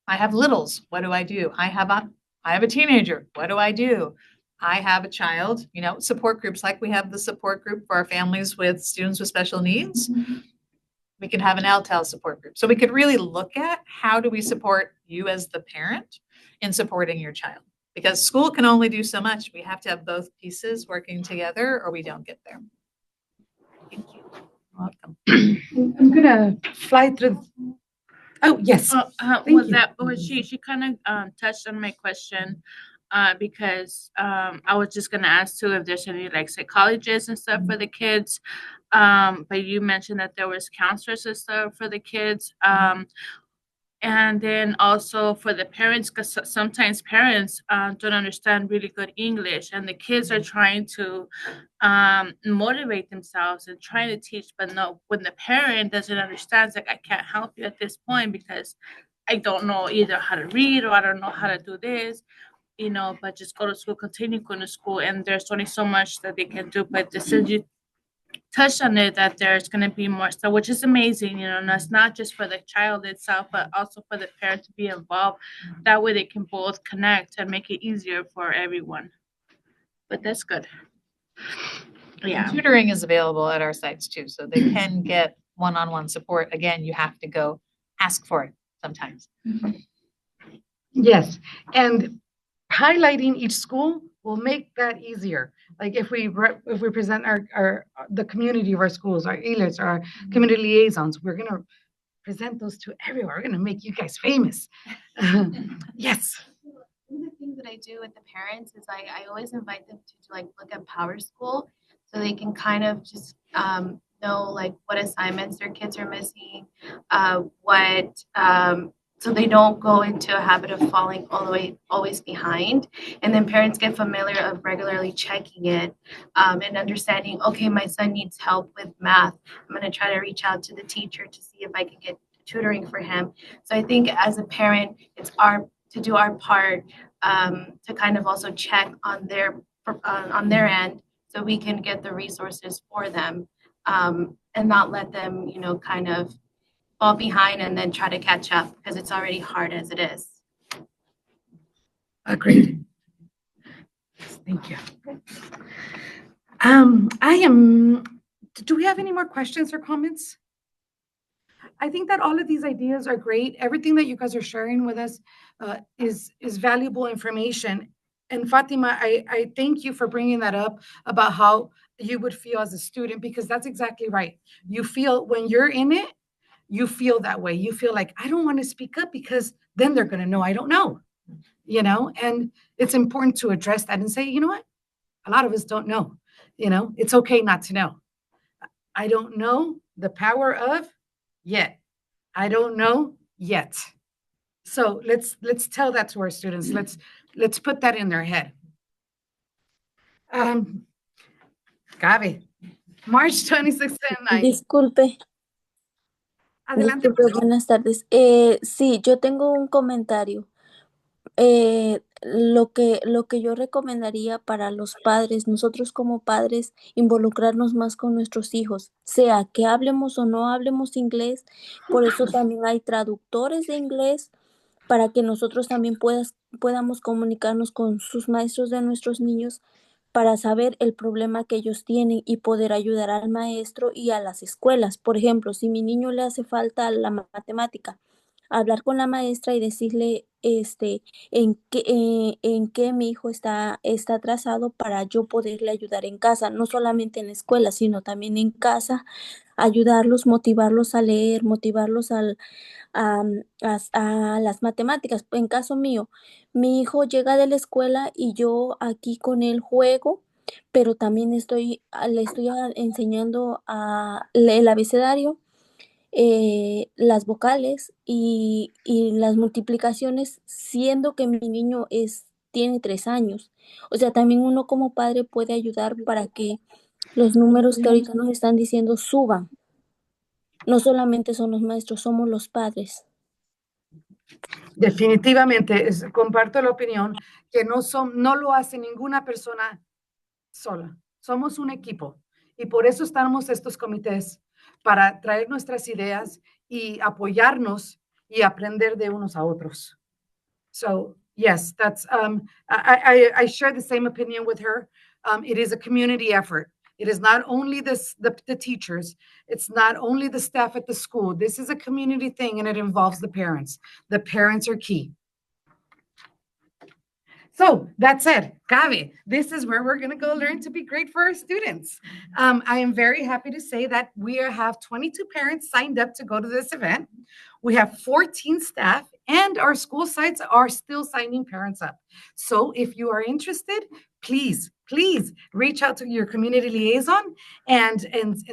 I have littles, what do I do? I have a teenager, what do I do? I have a child, support groups, like we have the support group for our families with students with special needs. We could have an LTEL support group. So we could really look at how do we support you as the parent in supporting your child, because school can only do so much. We have to have both pieces working together or we don't get there. Thank you. Welcome. I'm gonna fly through. Oh, yes. Thank you. She kind of touched on my question because I was just gonna ask too if there's any like psychologists and stuff for the kids. But you mentioned that there was counselors and stuff for the kids. And then also for the parents, because sometimes parents don't understand really good English, and the kids are trying to motivate themselves and trying to teach, but no, when the parent doesn't understand, it's like, I can't help you at this point because I don't know either how to read or I don't know how to do this, but just go to school, continue going to school, and there's only so much that they can do. But this is, you touched on it, that there's going to be more stuff, which is amazing, and it's not just for the child itself, but also for the parent to be involved. That way they can both connect and make it easier for everyone. But that's good. Yeah. Tutoring is available at our sites too, so they can get one-on-one support. Again, you have to go ask for it sometimes. Yes, and highlighting each school will make that easier. Like if we present the community of our schools, our ELITs, our community liaisons, we're gonna present those to everywhere. We're gonna make you guys famous. Yes. One of the things that I do with the parents is I always invite them to like look at Power School, so they can kind of just know like what assignments their kids are missing, so they don't go into a habit of falling all the way always behind. And then parents get familiar of regularly checking it and understanding, okay, my son needs help with math. I'm going to try to reach out to the teacher to see if I can get tutoring for him. So I think as a parent, it's to do our part to kind of also check on their end, so we can get the resources for them and not let them, kind of fall behind and then try to catch up, because it's already hard as it is. Agreed. Thank you. Do we have any more questions or comments? I think that all of these ideas are great. Everything that you guys are sharing with us is valuable information. And Fatima, I thank you for bringing that up about how you would feel as a student, because that's exactly right. You feel when you're in it, you feel that way. You feel like, I don't want to speak up because then they're going to know I don't know, and it's important to address that and say, you know what? A lot of us don't know, it's okay not to know. I don't know the power of yet. I don't know yet. So let's tell that to our students. Let's put that in their head. Gaby, March 26th and 9th. Disculpe, Adelante. buenas tardes. Sí, yo tengo un comentario. Lo que yo recomendaría para los padres, nosotros como padres, involucrarnos más con nuestros hijos, sea que hablemos o no hablemos inglés. Por eso también hay traductores de inglés, para que nosotros también podamos comunicarnos con sus maestros de nuestros niños, para saber el problema que ellos tienen y poder ayudar al maestro y a las escuelas. Por ejemplo, si mi niño le hace falta la matemática, hablar con la maestra y decirle en qué mi hijo está atrasado para yo poderle ayudar en casa, no solamente en la escuela, sino también en casa, ayudarlos, motivarlos a leer, motivarlos a las matemáticas. En caso mío, mi hijo llega de la escuela y yo aquí con él juego, pero también le estoy enseñando el abecedario, las vocales y las multiplicaciones, siendo que mi niño tiene 3 años. O sea, también uno como padre puede ayudar para que los números que ahorita nos están diciendo suban. No solamente son los maestros, somos los padres. Definitivamente, comparto la opinión que no lo hace ninguna persona sola. Somos un equipo y por eso estamos estos comités, para traer nuestras ideas y apoyarnos y aprender de unos a otros. So yes, that's I share the same opinion with her. It is a community effort. It is not only the teachers. It's not only the staff at the school. This is a community thing, and it involves the parents. The parents are key. So that said, CABE, this is where we're going to go learn to be great for our students. I am very happy to say that we have 22 parents signed up to go to this event. We have 14 staff, and our school sites are still signing parents up. So if you are interested, please reach out to your community liaison and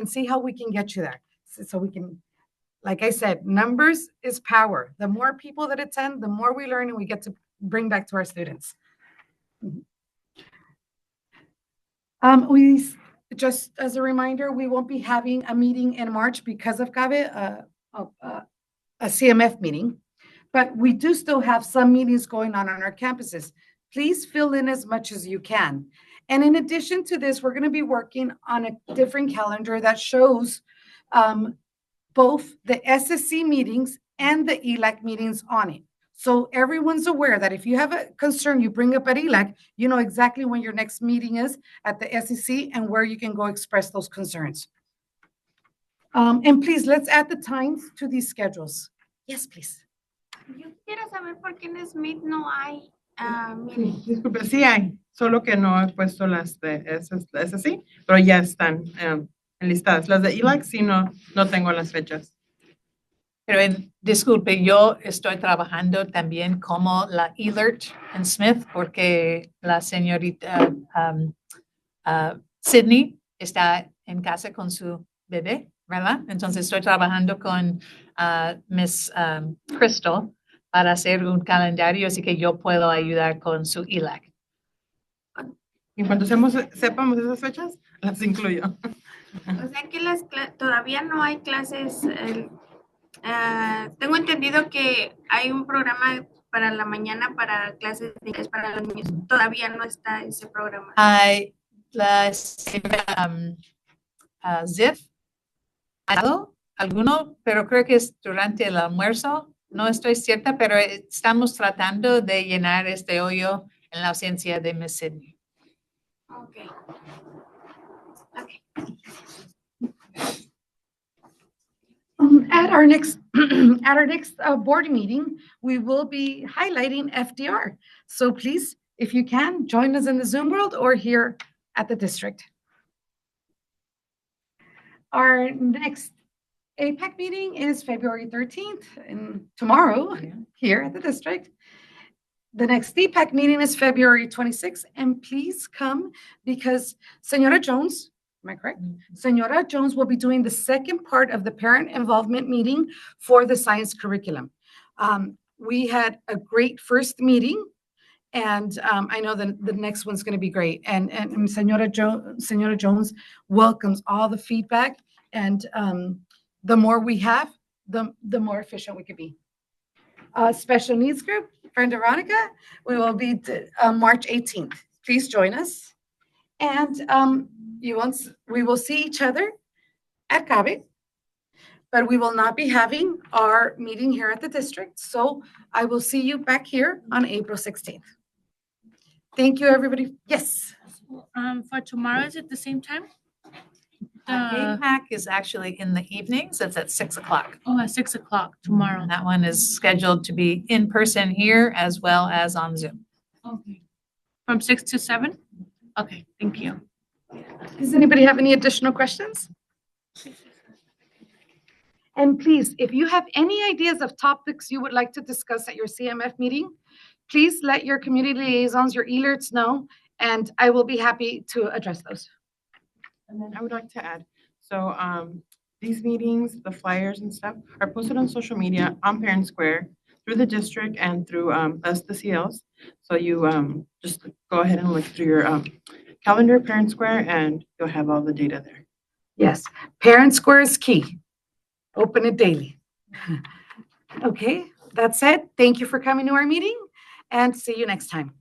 see how we can get you there. So we can, like I said, numbers is power. The more people that attend, the more we learn and we get to bring back to our students. We just as a reminder, we won't be having a meeting in March because of CABE, a CMF meeting, but we do still have some meetings going on our campuses. Please fill in as much as you can. And in addition to this, we're going to be working on a different calendar that shows both the SSC meetings and the ELAC meetings on it. So everyone's aware that if you have a concern you bring up at ELAC, you know exactly when your next meeting is at the SEC and where you can go express those concerns. And please, let's add the times to these schedules. Yes, please. Yo quiero saber por qué en Smith no hay meeting. Disculpe, sí hay, solo que no he puesto las de esas sí, pero ya están enlistadas. Las de ELAC sí no tengo las fechas. Pero disculpe, yo estoy trabajando también como la alert en Smith porque la señorita Sydney está en casa con su bebé, ¿verdad? Entonces estoy trabajando con Miss Crystal para hacer un calendario, así que yo puedo ayudar con su ELAC. En cuanto sepamos esas fechas, las incluyo. O sea que todavía no hay clases. Tengo entendido que hay un programa para la mañana para clases de inglés para los niños. Todavía no está ese programa. Hay la señora Ziff, alguno, pero creo que es durante el almuerzo. No estoy cierta, pero estamos tratando de llenar este hoyo en la ausencia de Miss Sydney. Okay. At our next board meeting, we will be highlighting FDR. So please, if you can, join us in the Zoom world or here at the district. Our next APAC meeting is February 13th, and tomorrow here at the district. The next DPAC meeting is February 26th, and please come because Senora Jones, am I correct? Senora Jones will be doing the second part of the parent involvement meeting for the science curriculum. We had a great first meeting, and I know that the next one's going to be great. And Senora Jones welcomes all the feedback, and the more we have, the more efficient we could be. Special needs group, friend Veronica, we will be March 18th. Please join us. And we will see each other at CABE, but we will not be having our meeting here at the district. So I will see you back here on April 16th. Thank you, everybody. Yes. For tomorrow, is it the same time? DELAC is actually in the evenings. It's at 6 o'clock. Oh, at 6 o'clock tomorrow. And that one is scheduled to be in person here as well as on Zoom. Okay. From 6 to 7? Okay, thank you. Does anybody have any additional questions? And please, if you have any ideas of topics you would like to discuss at your CMF meeting, please let your community liaisons, your alerts know, and I will be happy to address those. And then I would like to add, so these meetings, the flyers and stuff are posted on social media, on Parent Square, through the district and through us, the CLs. So you just go ahead and look through your calendar, Parent Square, and you'll have all the data there. Yes, Parent Square is key. Open it daily. Okay, that's it. Thank you for coming to our meeting and see you next time.